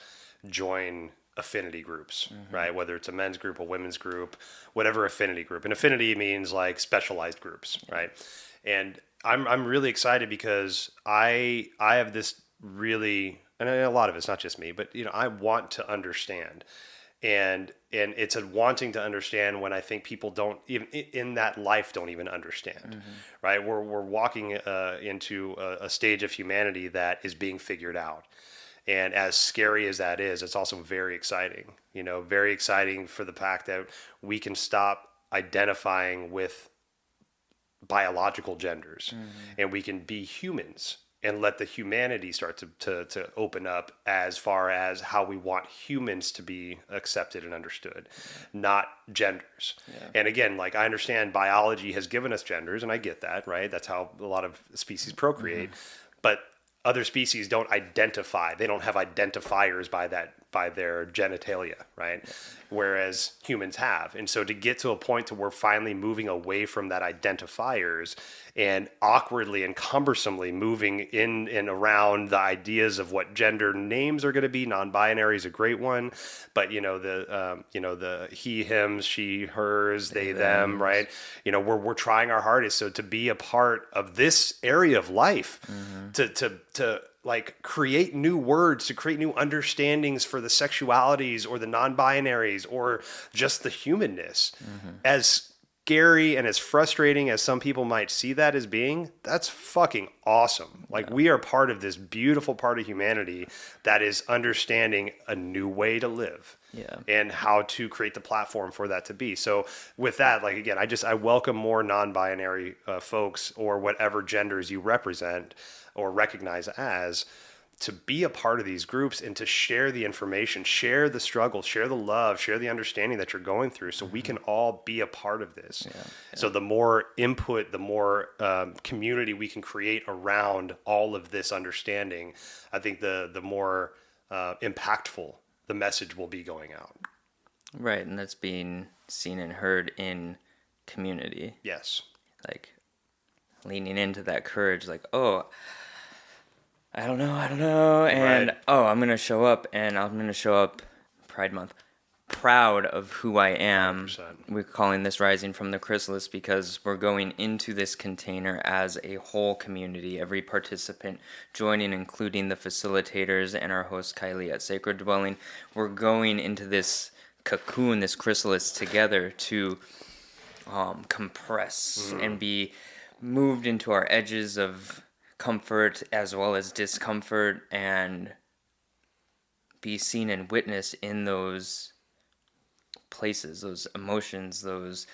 join affinity groups, right? Whether it's a men's group, a women's group, whatever affinity group. And affinity means like specialized groups, right? And I'm really excited because I have this really, and a lot of it's not just me, but you know, I want to understand. And it's a wanting to understand when I think people don't even in that life don't even understand, right? We're walking into a stage of humanity that is being figured out, and as scary as that is, it's also very exciting. You know, very exciting for the fact that we can stop identifying with biological genders, and we can be humans and let the humanity start to open up as far as how we want humans to be accepted and understood, not genders. And again, like I understand biology has given us genders, and I get that, right? That's how a lot of species procreate. But other species don't identify. They don't have identifiers by their genitalia, right? Whereas humans have. And so to get to a point to where finally moving away from that identifiers and awkwardly and cumbersomely moving in and around the ideas of what gender names are going to be. Non-binary is a great one, but you know the he, him, she, hers, they, them, right? You know, we're trying our hardest so to be a part of this area of life, to like create new words, to create new understandings for the sexualities or the non-binaries or just the humanness. As scary and as frustrating as some people might see that as being, that's fucking awesome. Like we are part of this beautiful part of humanity that is understanding a new way to live. Yeah. And how to create the platform for that to be. So with that, like again, I welcome more non-binary folks or whatever genders you represent or recognize as, to be a part of these groups and to share the information, share the struggle, share the love, share the understanding that you're going through, so we can all be a part of this. So the more input, the more community we can create around all of this understanding, I think the more impactful the message will be going out. Right, and that's being seen and heard in community. Yes. Like leaning into that courage, like, oh, I don't know, and Right. oh, I'm gonna show up, and I'm gonna show up Pride Month, proud of who I am. 100%. We're calling this Rising from the Chrysalis because we're going into this container as a whole community, every participant joining, including the facilitators and our host Kylie at Sacred Dwelling. We're going into this cocoon, this chrysalis together to compress and be moved into our edges of comfort as well as discomfort, and be seen and witnessed in those places, those emotions, those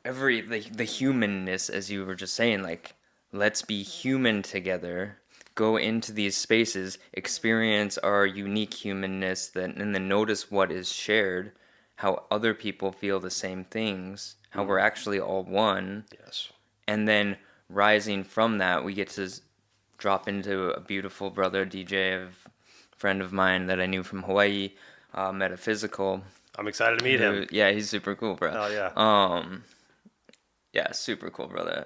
the humanness, as you were just saying. Like, let's be human together, go into these spaces, experience our unique humanness, and then notice what is shared, how other people feel the same things, how we're actually all one. Yes. And then rising from that, we get to drop into a beautiful brother DJ, friend of mine that I knew from Hawaii, Metaphysical. I'm excited to meet him. Yeah, he's super cool, bro. Oh yeah. Yeah, super cool, brother.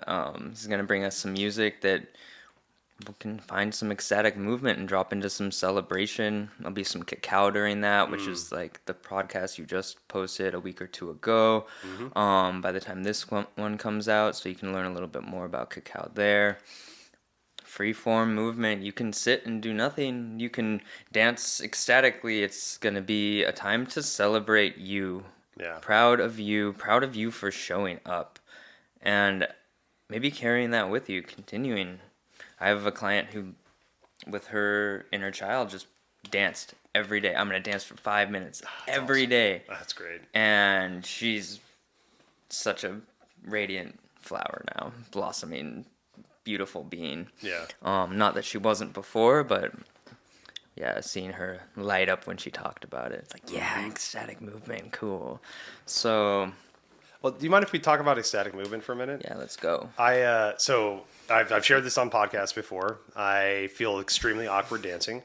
He's gonna bring us some music that we can find some ecstatic movement and drop into some celebration. There'll be some cacao during that, which is like the podcast you just posted a week or two ago. By the time this one comes out, so you can learn a little bit more about cacao there. Freeform movement. You can sit and do nothing. You can dance ecstatically. It's gonna be a time to celebrate you. Yeah. Proud of you for showing up. And maybe carrying that with you, continuing. I have a client who, with her inner child, just danced every day. I'm going to dance for 5 minutes every awesome. day. That's great. And she's such a radiant flower now, blossoming, beautiful being. Yeah. Not that she wasn't before, but yeah, seeing her light up when she talked about it. It's like, yeah, ecstatic movement, cool. So, Well, do you mind if we talk about ecstatic movement for a minute? yeah, let's go. I've shared this on podcasts before. I feel extremely awkward dancing.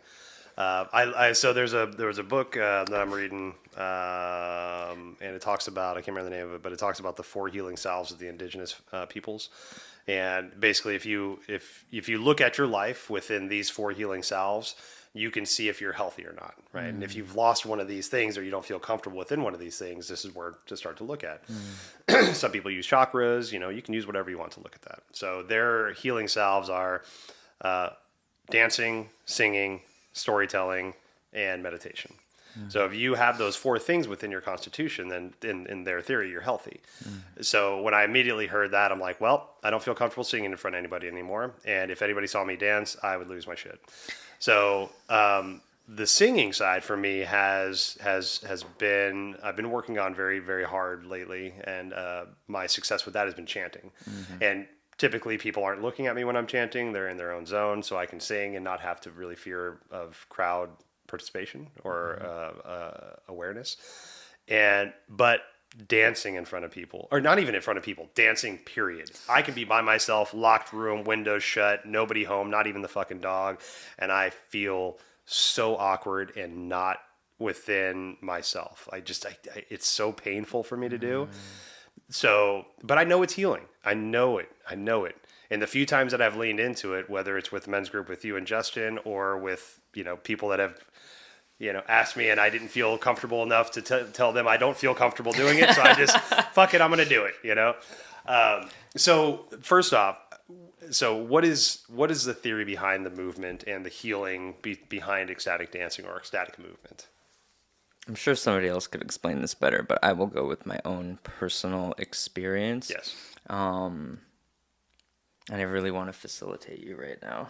So there was a book that I'm reading, and it talks about, I can't remember the name of it, but it talks about the 4 healing salves of the indigenous peoples. And basically, if you look at your life within these 4 healing salves, you can see if you're healthy or not, right? And if you've lost one of these things or you don't feel comfortable within one of these things, this is where to start to look at. Some people use chakras, you can use whatever you want to look at that. So their healing salves are dancing, singing, storytelling, and meditation. So if you have those 4 things within your constitution, then in their theory, you're healthy. So when I immediately heard that, I'm like, well, I don't feel comfortable singing in front of anybody anymore. And if anybody saw me dance, I would lose my shit. So the singing side for me has been, I've been working on very, very hard lately. And my success with that has been chanting. And typically people aren't looking at me when I'm chanting. They're in their own zone, so I can sing and not have to really fear of crowd participation or awareness. But dancing in front of people, or not even in front of people, dancing period. I can be by myself, locked room, windows shut, nobody home, not even the fucking dog, and I feel so awkward and not within myself. It's so painful for me to do. So, but I know it's healing. I know it. And the few times that I've leaned into it, whether it's with men's group with you and Justin, or with, people that have, asked me and I didn't feel comfortable enough to tell them I don't feel comfortable doing it. So I just, fuck it, I'm going to do it, So first off, what is the theory behind the movement and the healing behind ecstatic dancing or ecstatic movement? I'm sure somebody else could explain this better, but I will go with my own personal experience. Yes. And I really want to facilitate you right now.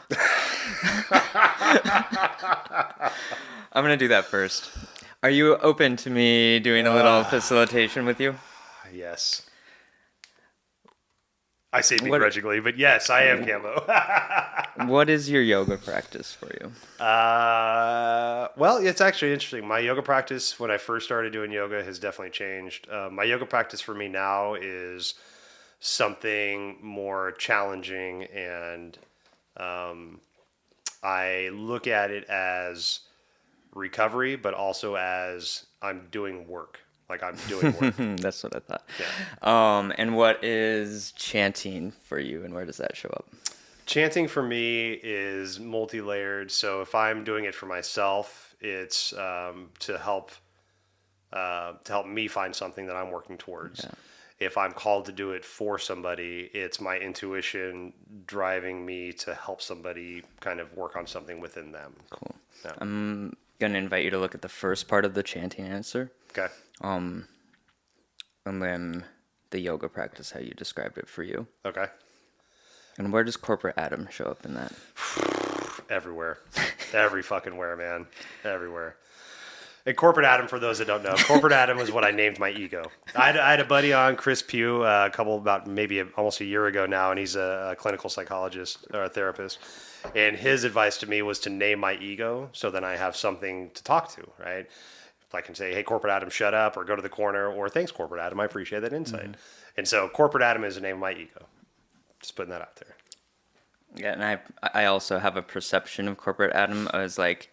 I'm going to do that first. Are you open to me doing a little facilitation with you? Yes. I say begrudgingly, but yes, I am, Camo. What is your yoga practice for you? Well, it's actually interesting. My yoga practice, when I first started doing yoga, has definitely changed. My yoga practice for me now is something more challenging, and I look at it as recovery, but also as I'm doing work. Like I'm doing work. That's what I thought. Yeah. And what is chanting for you, and where does that show up? Chanting for me is multi-layered. So if I'm doing it for myself, it's to help me find something that I'm working towards. Yeah. If I'm called to do it for somebody, it's my intuition driving me to help somebody kind of work on something within them. Cool. Yeah. I'm going to invite you to look at the first part of the chanting answer. Okay. And then the yoga practice, how you described it for you. Okay. And where does corporate Adam show up in that? Everywhere. Every fucking where, man. Everywhere. And corporate Adam, for those that don't know, corporate Adam was what I named my ego. I had a buddy on, Chris Pugh, about maybe almost a year ago now, and he's a clinical psychologist or a therapist. And his advice to me was to name my ego, so then I have something to talk to, right? I can say, hey, corporate Adam, shut up, or go to the corner, or thanks, corporate Adam, I appreciate that insight. Mm-hmm. And so corporate Adam is the name of my ego. Just putting that out there. Yeah, and I also have a perception of corporate Adam as like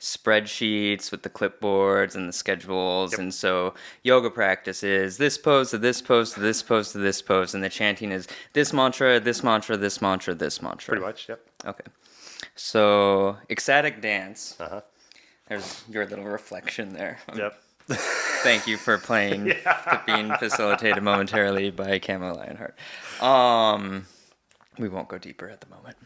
spreadsheets with the clipboards and the schedules. Yep. And so yoga practice is this pose to this pose to this pose to this pose, and the chanting is this mantra, this mantra, this mantra, this mantra. Pretty much, yep. Okay. So ecstatic dance. Uh-huh. There's your little reflection there. Yep. Thank you for playing, being facilitated momentarily by Camo Lionheart. We won't go deeper at the moment.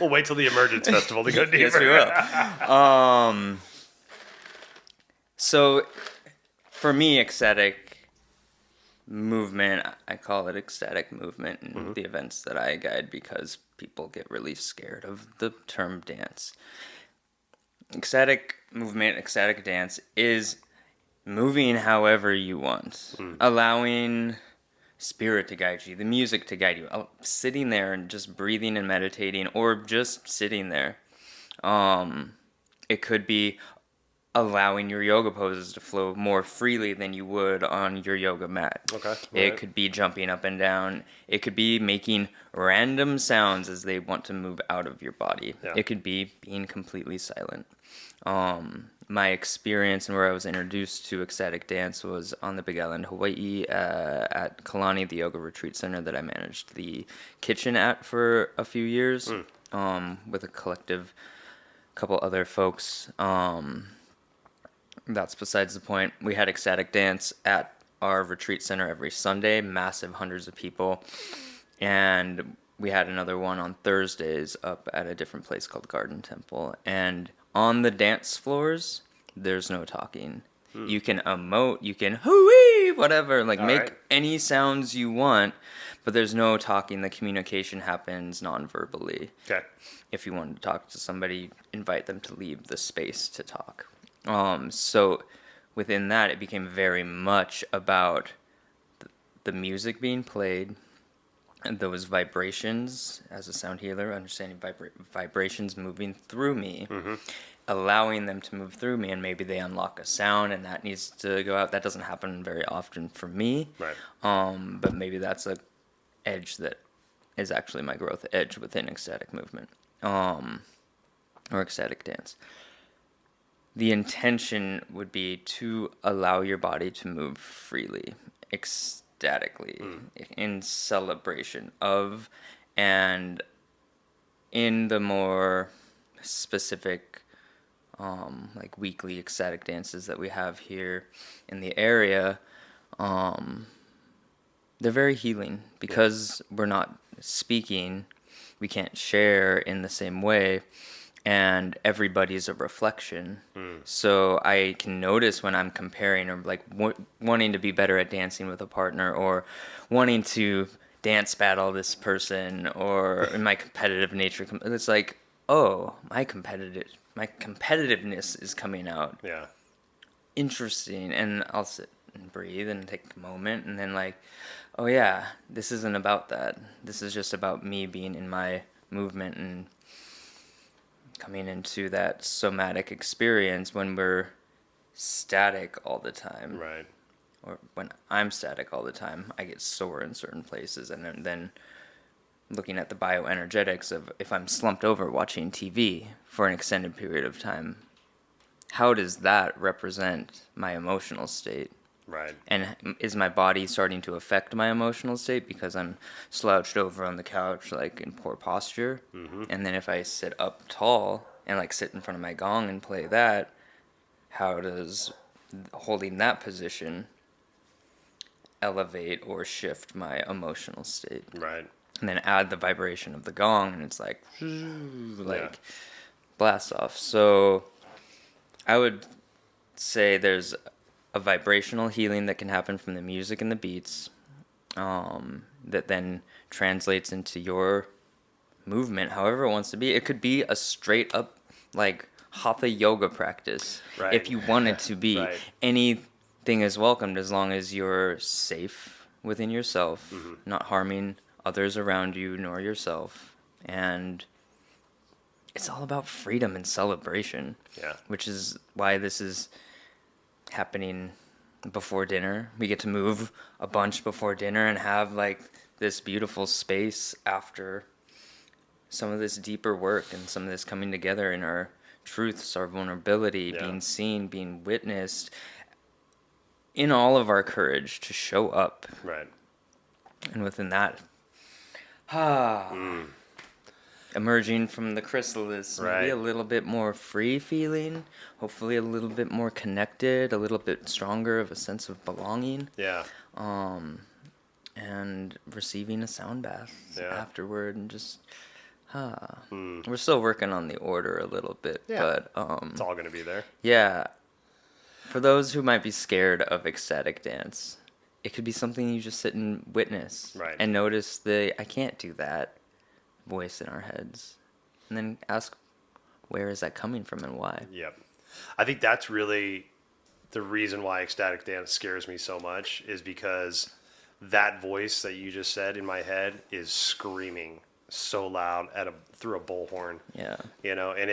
We'll wait till the Emergence Festival to go deeper. Yes, we will. So, for me, ecstatic movement. I call it ecstatic movement in Mm-hmm. the events that I guide because people get really scared of the term dance. Ecstatic movement, ecstatic dance is moving however you want, Mm. allowing spirit to guide you, the music to guide you, sitting there and just breathing and meditating, or just sitting there. It could be allowing your yoga poses to flow more freely than you would on your yoga mat. Okay. It Right. could be jumping up and down. It could be making random sounds as they want to move out of your body. Yeah. It could be being completely silent. My experience and where I was introduced to ecstatic dance was on the Big Island, Hawaii, at Kalani, the yoga retreat center that I managed the kitchen at for a few years, with a collective couple other folks. That's besides the point. We had ecstatic dance at our retreat center every Sunday, massive hundreds of people. And we had another one on Thursdays up at a different place called Garden Temple. And on the dance floors, there's no talking. You can emote, you can hooey, whatever, like All make right. any sounds you want, but there's no talking. The communication happens non-verbally. Okay. If you want to talk to somebody, invite them to leave the space to talk. So within that, it became very much about the music being played, and those vibrations as a sound healer, understanding vibrations moving through me, allowing them to move through me, and maybe they unlock a sound and that needs to go out. That doesn't happen very often for me, Right. but maybe that's a edge that is actually my growth edge within ecstatic movement, or ecstatic dance. The intention would be to allow your body to move freely, ecstatically, in celebration of, and in the more specific, like weekly ecstatic dances that we have here in the area, they're very healing because we're not speaking, we can't share in the same way, and everybody's a reflection. So I can notice when I'm comparing or like wanting to be better at dancing with a partner, or wanting to dance battle this person, or in my competitive nature. It's like, oh, my competitiveness is coming out. Yeah. Interesting. And I'll sit and breathe and take a moment, and then like, oh yeah, this isn't about that. This is just about me being in my movement and coming into that somatic experience. When we're static all the time, Right. or when I'm static all the time, I get sore in certain places. And then looking at the bioenergetics of if I'm slumped over watching TV for an extended period of time, how does that represent my emotional state? Right. And is my body starting to affect my emotional state because I'm slouched over on the couch, like in poor posture? And then if I sit up tall and like sit in front of my gong and play that, how does holding that position elevate or shift my emotional state? Right. And then add the vibration of the gong, and it's like, blast off. So I would say there's a vibrational healing that can happen from the music and the beats, that then translates into your movement however it wants to be. It could be a straight up like hatha yoga practice, Right. if you want it to be. Right. Anything is welcomed as long as you're safe within yourself, not harming others around you nor yourself. And it's all about freedom and celebration. Yeah. Which is why this is happening before dinner. We get to move a bunch before dinner and have like this beautiful space after some of this deeper work and some of this coming together in our truths, our vulnerability, Yeah. being seen, being witnessed, in all of our courage to show up. Right. And within that, emerging from the chrysalis, maybe Right. a little bit more free feeling, hopefully a little bit more connected, a little bit stronger of a sense of belonging, Yeah. and receiving a sound bath afterward, and just, We're still working on the order a little bit, Yeah. but It's all going to be there. yeah, for those who might be scared of ecstatic dance, it could be something you just sit and witness Right. and notice the I can't do that voice in our heads. And then ask, where is that coming from and why? Yep. I think that's really the reason why ecstatic dance scares me so much is because that voice that you just said in my head is screaming so loud through a bullhorn, Yeah. and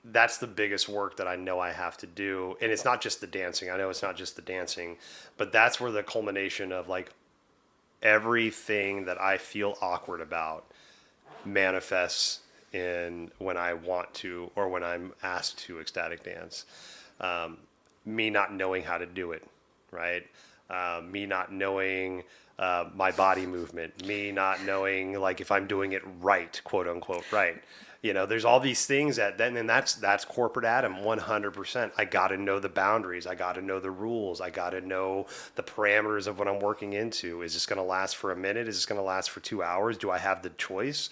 that's the biggest work that I know I have to do. And it's not just the dancing. I know it's not just the dancing, but that's where the culmination of like everything that I feel awkward about manifests in when I want to or when I'm asked to ecstatic dance. Me not knowing how to do it, right? Me not knowing my body movement, me not knowing like if I'm doing it right, quote unquote, right. There's all these things and that's corporate Adam 100%. I got to know the boundaries. I got to know the rules. I got to know the parameters of what I'm working into. Is this going to last for a minute? Is this going to last for 2 hours? Do I have the choice?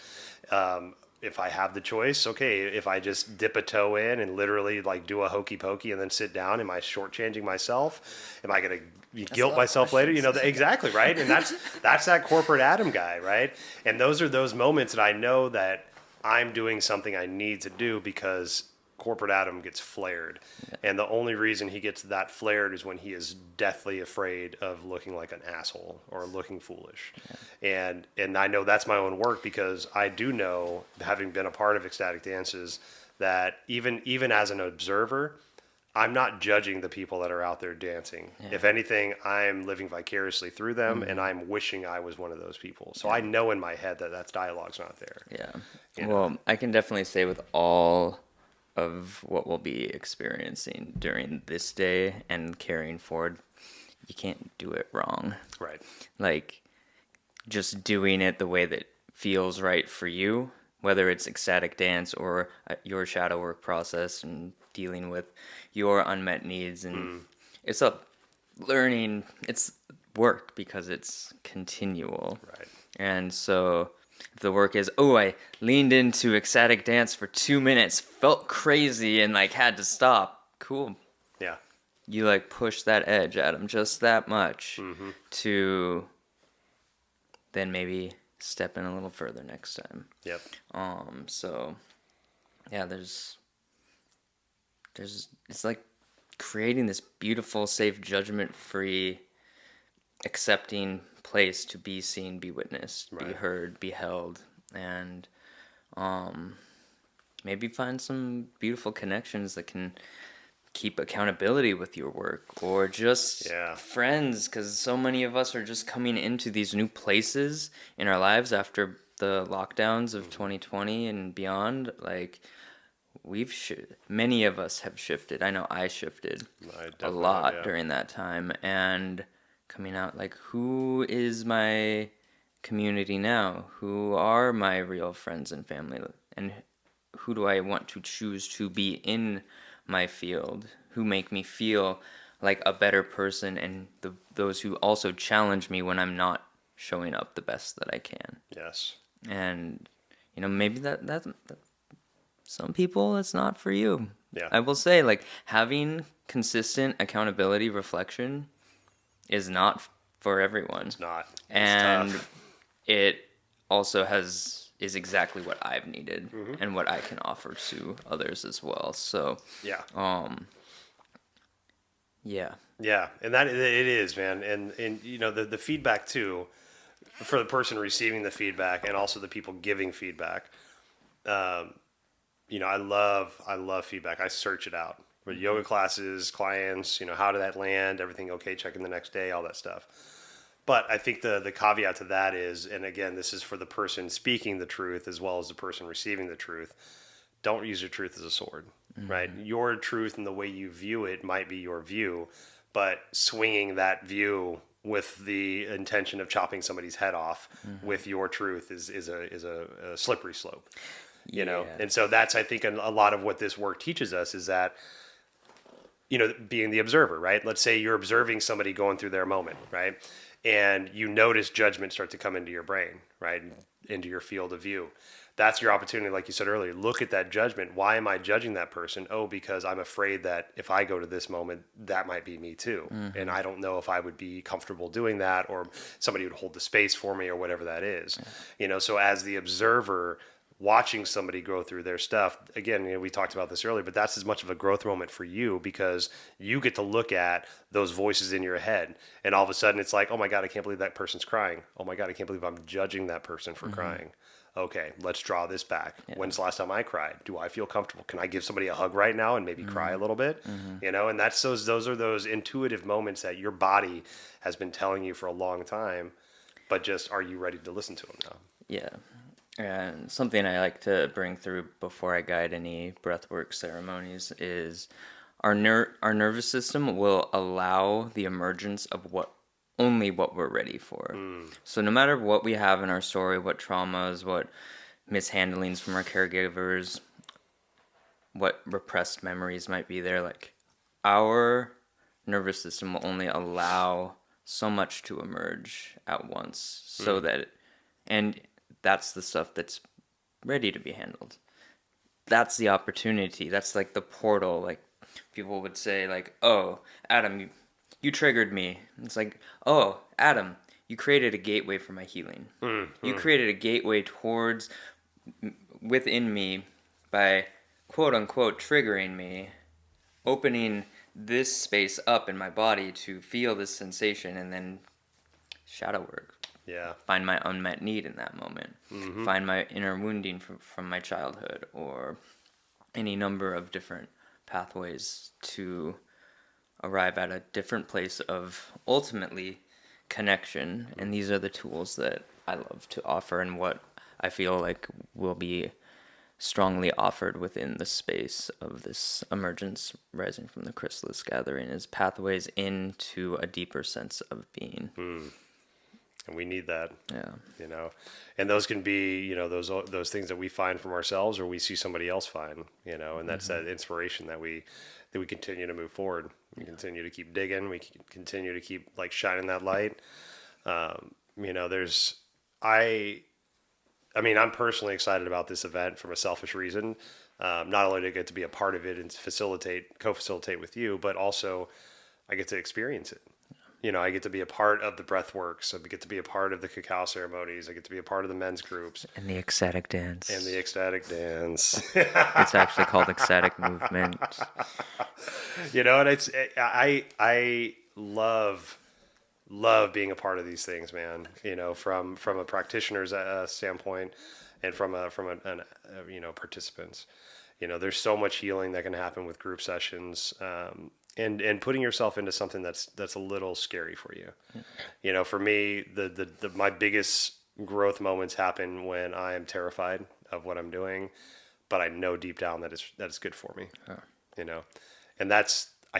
If I have the choice, okay, if I just dip a toe in and literally like do a hokey pokey and then sit down, am I shortchanging myself? Am I going to guilt myself later? Exactly, right? And that's that corporate Adam guy, right? And those are those moments that I know that I'm doing something I need to do because corporate Adam gets flared. And the only reason he gets that flared is when he is deathly afraid of looking like an asshole or looking foolish. And I know that's my own work because I do know, having been a part of ecstatic dances, that even as an observer, I'm not judging the people that are out there dancing. Yeah. If anything, I'm living vicariously through them, and I'm wishing I was one of those people. So I know in my head that that dialogue's not there. Yeah. Well, I can definitely say with all of what we'll be experiencing during this day and carrying forward, you can't do it wrong. Right. Like, just doing it the way that feels right for you, whether it's ecstatic dance or your shadow work process and dealing with your unmet needs. And it's a learning, it's work because it's continual. Right. And so if the work is, oh, I leaned into ecstatic dance for 2 minutes, felt crazy and like had to stop. Cool. Yeah. You like push that edge at them just that much to then maybe step in a little further next time. Yep. So yeah, there's it's like creating this beautiful, safe, judgment-free, accepting place to be seen, be witnessed, Right. be heard, be held, and maybe find some beautiful connections that can keep accountability with your work, or just friends, because so many of us are just coming into these new places in our lives after the lockdowns of 2020 and beyond. Like, many of us have shifted. I know I shifted a lot during that time, and coming out, like, who is my community now? Who are my real friends and family? And who do I want to choose to be in my field? Who make me feel like a better person, and those who also challenge me when I'm not showing up the best that I can. Yes. And maybe that some people it's not for you. Yeah. I will say, like, having consistent accountability reflection is not for everyone. It's not. It's and tough. It also is exactly what I've needed and what I can offer to others as well. So yeah. Yeah, and that it is, man, and the feedback too, for the person receiving the feedback and also the people giving feedback. I love feedback. I search it out with yoga classes, clients. How did that land? Everything okay? Checking the next day, all that stuff. But I think the caveat to that is, and again, this is for the person speaking the truth as well as the person receiving the truth. Don't use your truth as a sword, right? Your truth and the way you view it might be your view, but swinging that view with the intention of chopping somebody's head off with your truth is a slippery slope, And so that's, I think, a lot of what this work teaches us is that, being the observer, right? Let's say you're observing somebody going through their moment, right? And you notice judgment start to come into your brain, right? Into your field of view. that's your opportunity, like you said earlier. Look at that judgment. Why am I judging that person? Oh, because I'm afraid that if I go to this moment, that might be me too. And I don't know if I would be comfortable doing that, or somebody would hold the space for me, or whatever that is. So as the observer, watching somebody go through their stuff, again, we talked about this earlier, but that's as much of a growth moment for you, because you get to look at those voices in your head, and all of a sudden it's like, oh my God, I can't believe that person's crying. Oh my God, I can't believe I'm judging that person for crying. Okay, let's draw this back. When's the last time I cried? Do I feel comfortable? Can I give somebody a hug right now and maybe cry a little bit? And that's those are those intuitive moments that your body has been telling you for a long time, but just, are you ready to listen to them now? Yeah. And something I like to bring through before I guide any breathwork ceremonies is our nervous system will allow the emergence of only what we're ready for. So no matter what we have in our story, what traumas, what mishandlings from our caregivers, what repressed memories might be there, like our nervous system will only allow so much to emerge at once, so that, and that's the stuff that's ready to be handled. That's the opportunity. That's like the portal. Like people would say, like, "Oh, Adam, you triggered me." It's like, "Oh, Adam, you created a gateway for my healing. You created a gateway towards within me by quote unquote triggering me, opening this space up in my body to feel this sensation, and then shadow work. Yeah. Find my unmet need in that moment. Find my inner wounding from my childhood, or any number of different pathways to arrive at a different place of ultimately connection. And these are the tools that I love to offer, and what I feel like will be strongly offered within the space of this emergence rising from the chrysalis gathering, is pathways into a deeper sense of being. And we need that. Yeah. And those can be, those things that we find from ourselves, or we see somebody else find, and that's that inspiration that we continue to move forward. We continue to keep digging. We continue to keep like shining that light. There's, I'm personally excited about this event from a selfish reason. Not only to get to be a part of it and co-facilitate with you, but also I get to experience it. I get to be a part of the breath works. I get to be a part of the cacao ceremonies. I get to be a part of the men's groups. And the ecstatic dance. It's actually called ecstatic movement. And it's, I love being a part of these things, man. From a practitioner's standpoint, and from participants. There's so much healing that can happen with group sessions. And putting yourself into something that's a little scary for you. For me, my biggest growth moments happen when I am terrified of what I'm doing, but I know deep down that it's good for me. And I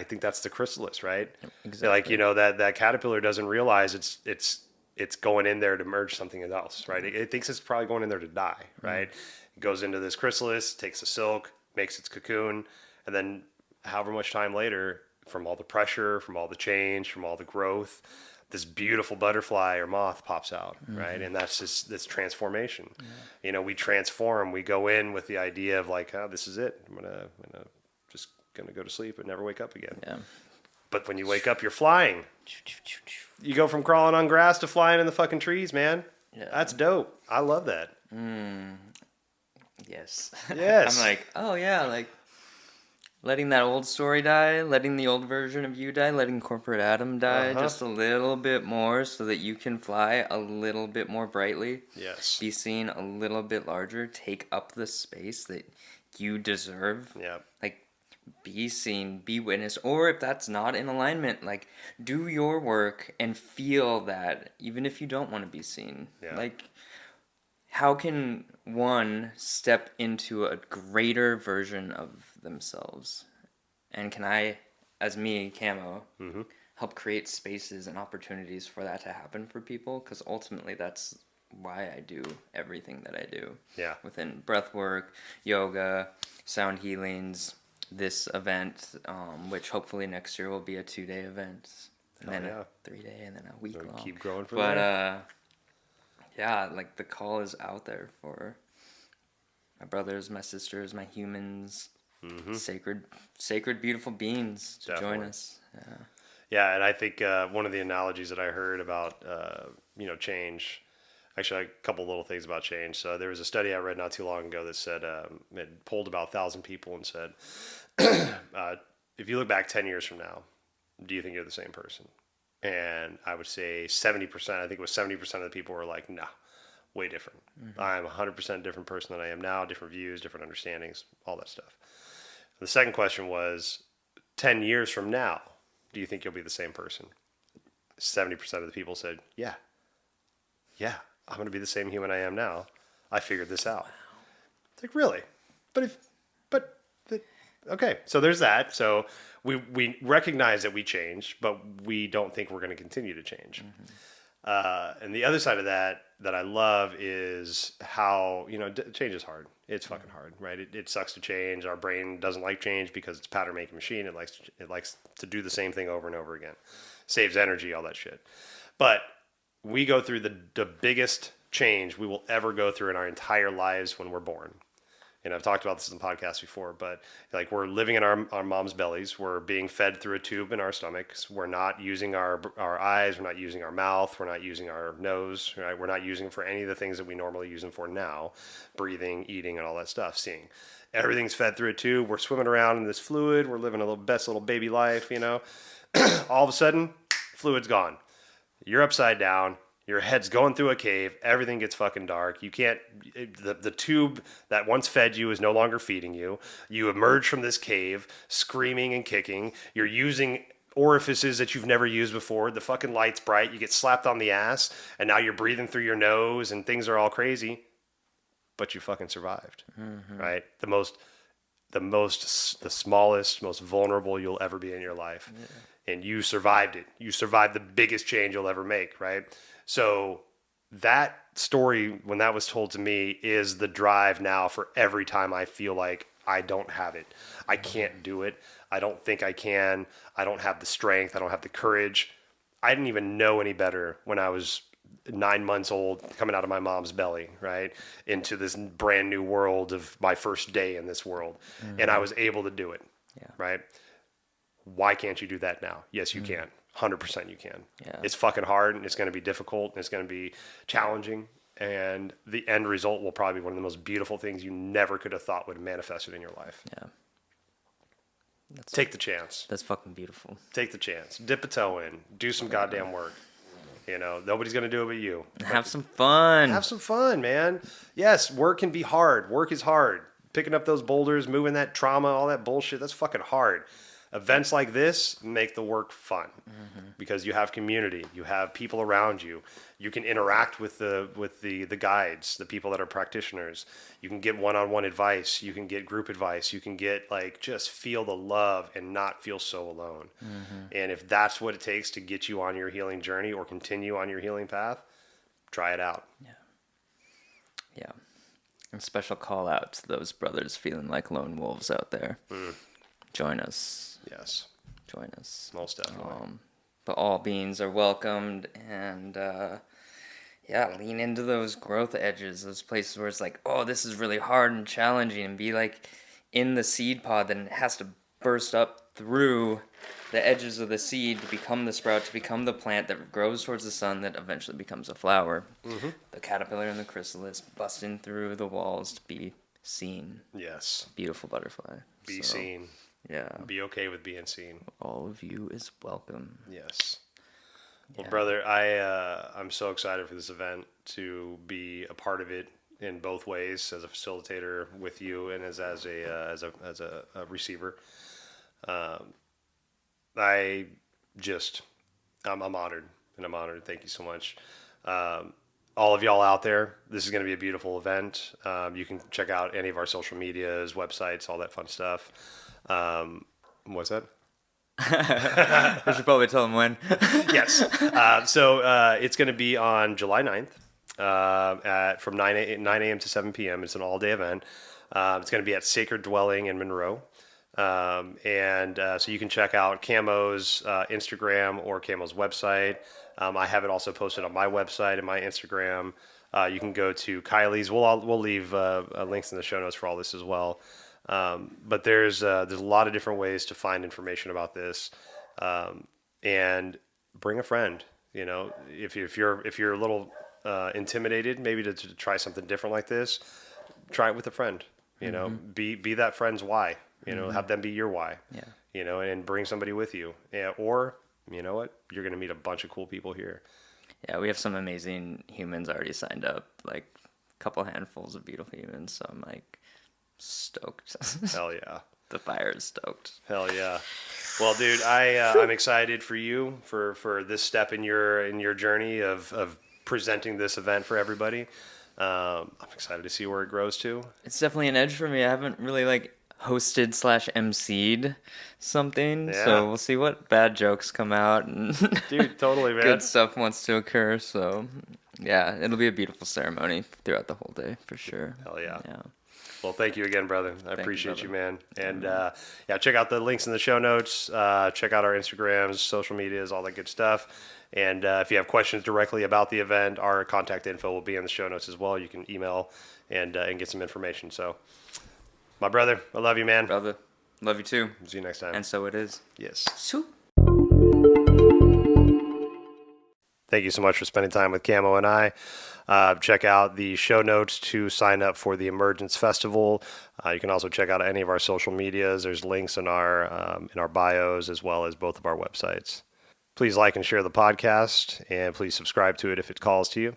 think that's the chrysalis, right? Exactly. Like, that caterpillar doesn't realize it's going in there to merge something else, right? It thinks it's probably going in there to die, right? It goes into this chrysalis, takes the silk, makes its cocoon, and then however much time later, from all the pressure, from all the change, from all the growth, this beautiful butterfly or moth pops out, right? And that's just this transformation. We transform. We go in with the idea of like, oh, this is it. I'm gonna go to sleep and never wake up again. Yeah. But when you wake up, you're flying. You go from crawling on grass to flying in the fucking trees, man. Yeah. That's dope. I love that. Yes. Yes. I'm like, oh yeah, like letting that old story die, letting the old version of you die, letting corporate Adam die just a little bit more, so that you can fly a little bit more brightly. Yes. Be seen a little bit larger, take up the space that you deserve. Yeah. Like, be seen, be witnessed, or if that's not in alignment, like, do your work and feel that, even if you don't want to be seen. Yeah. Like, how can one step into a greater version of themselves? And can I, as me, Camo, help create spaces and opportunities for that to happen for people? Because ultimately that's why I do everything that I do. Yeah. Within breathwork, yoga, sound healings, this event, which hopefully next year will be a 2-day event. And then a 3-day, and then a week long. Keep growing from there. Yeah, like the call is out there for my brothers, my sisters, my humans, sacred, beautiful beings to join Definitely. us. Yeah. Yeah, and I think one of the analogies that I heard about change, actually a couple little things about change. So there was a study I read not too long ago that said it polled about 1,000 people and said, if you look back 10 years from now, do you think you're the same person? And I would say 70%. I think it was 70% of the people were like, nah, way different. I'm 100% different person than I am now. Different views, different understandings, all that stuff. The second question was, 10 years from now, do you think you'll be the same person? 70% of the people said, yeah, I'm going to be the same human I am now. I figured this out. It's like, really? But okay. So there's that. So we recognize that we change, but we don't think we're going to continue to change. And the other side of that I love is how, change is hard. It's fucking hard, right? It sucks to change. Our brain doesn't like change because it's a pattern making machine. It likes to do the same thing over and over again. Saves energy, all that shit. But we go through the biggest change we will ever go through in our entire lives when we're born. And I've talked about this in the podcast before, but like we're living in our mom's bellies. We're being fed through a tube in our stomachs. We're not using our eyes. We're not using our mouth. We're not using our nose. Right? We're not using them for any of the things that we normally use them for now. Breathing, eating, and all that stuff. Seeing. Everything's fed through a tube. We're swimming around in this fluid. We're living a best little baby life, All of a sudden, fluid's gone. You're upside down. Your head's going through a cave. Everything gets fucking dark. You can't. The tube that once fed you is no longer feeding you. You emerge from this cave screaming and kicking. You're using orifices that you've never used before. The fucking light's bright. You get slapped on the ass, and now you're breathing through your nose, and things are all crazy. But you fucking survived, right? The smallest, most vulnerable you'll ever be in your life. Yeah. And you survived it. You survived the biggest change you'll ever make, right? So that story, when that was told to me, is the drive now for every time I feel like I don't have it. I can't do it. I don't think I can. I don't have the strength. I don't have the courage. I didn't even know any better when I was 9 months old, coming out of my mom's belly, right? Into this brand new world of my first day in this world. And I was able to do it, right? Why can't you do that now? Yes, you can. 100% you can. Yeah. It's fucking hard, and it's going to be difficult, and it's going to be challenging, and the end result will probably be one of the most beautiful things you never could have thought would have manifested in your life. Yeah. Take the chance. That's fucking beautiful. Take the chance. Dip a toe in. Do some goddamn work. Nobody's going to do it but you. Have some fun. Have some fun, man. Yes, work can be hard. Work is hard. Picking up those boulders, moving that trauma, all that bullshit, that's fucking hard. Events like this make the work fun because you have community, you have people around you. You can interact with the guides, the people that are practitioners. You can get one-on-one advice. You can get group advice. You can get just feel the love and not feel so alone. And if that's what it takes to get you on your healing journey or continue on your healing path, try it out. Yeah. And special call out to those brothers feeling like lone wolves out there. Join us. Yes. Join us. Most definitely. But all beings are welcomed, and lean into those growth edges, those places where it's like, oh, this is really hard and challenging, and be like in the seed pod, then it has to burst up through the edges of the seed to become the sprout, to become the plant that grows towards the sun that eventually becomes a flower. The caterpillar and the chrysalis busting through the walls to be seen. Yes. Beautiful butterfly. Be seen. Yeah. Be okay with being seen. All of you is welcome. Yes. Well, brother, I'm so excited for this event to be a part of it in both ways, as a facilitator with you and as a receiver. I'm honored, and I'm honored. Thank you so much. All of y'all out there, this is going to be a beautiful event. You can check out any of our social medias, websites, all that fun stuff. What's that? I should probably tell them when. Yes. So it's going to be on July 9th from 9 a.m. to 7 p.m. It's an all-day event. It's going to be at Sacred Dwelling in Monroe. So you can check out Camo's Instagram or Camo's website. I have it also posted on my website and my Instagram. You can go to Kylie's. We'll leave links in the show notes for all this as well. But there's a lot of different ways to find information about this, and bring a friend. You know, if you're a little intimidated, maybe to try something different like this, try it with a friend. You know, be that friend's why. You know, have them be your why. Yeah. You know, and bring somebody with you. Yeah, or you know what, you're gonna meet a bunch of cool people here. Yeah, we have some amazing humans already signed up, like a couple handfuls of beautiful humans. So I'm like stoked. Hell yeah. The fire is stoked. Hell yeah. Well, dude, I'm excited for you for this step in your journey of presenting this event for everybody. I'm excited to see where it grows to. It's definitely an edge for me. I haven't really like hosted / MC'd something, Yeah. so we'll see what bad jokes come out and Dude, totally, man. good stuff wants to occur. So yeah, it'll be a beautiful ceremony throughout the whole day for sure. Hell yeah. Yeah. Well, thank you again, brother. I you, appreciate you, brother. man. And yeah, check out the links in the show notes. Check out our Instagrams, social medias, all that good stuff. And if you have questions directly about the event, our contact info will be in the show notes as well. You can email and get some information. So, my brother, I love you, man. Brother, love you too. See you next time. And so it is. Yes. Swoop. Thank you so much for spending time with Camo and I. Check out the show notes to sign up for the Emergence Festival. You can also check out any of our social medias. There's links in our bios as well as both of our websites. Please like and share the podcast, and please subscribe to it if it calls to you.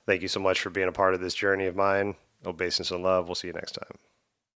Thank you so much for being a part of this journey of mine. Obeisance and love. We'll see you next time.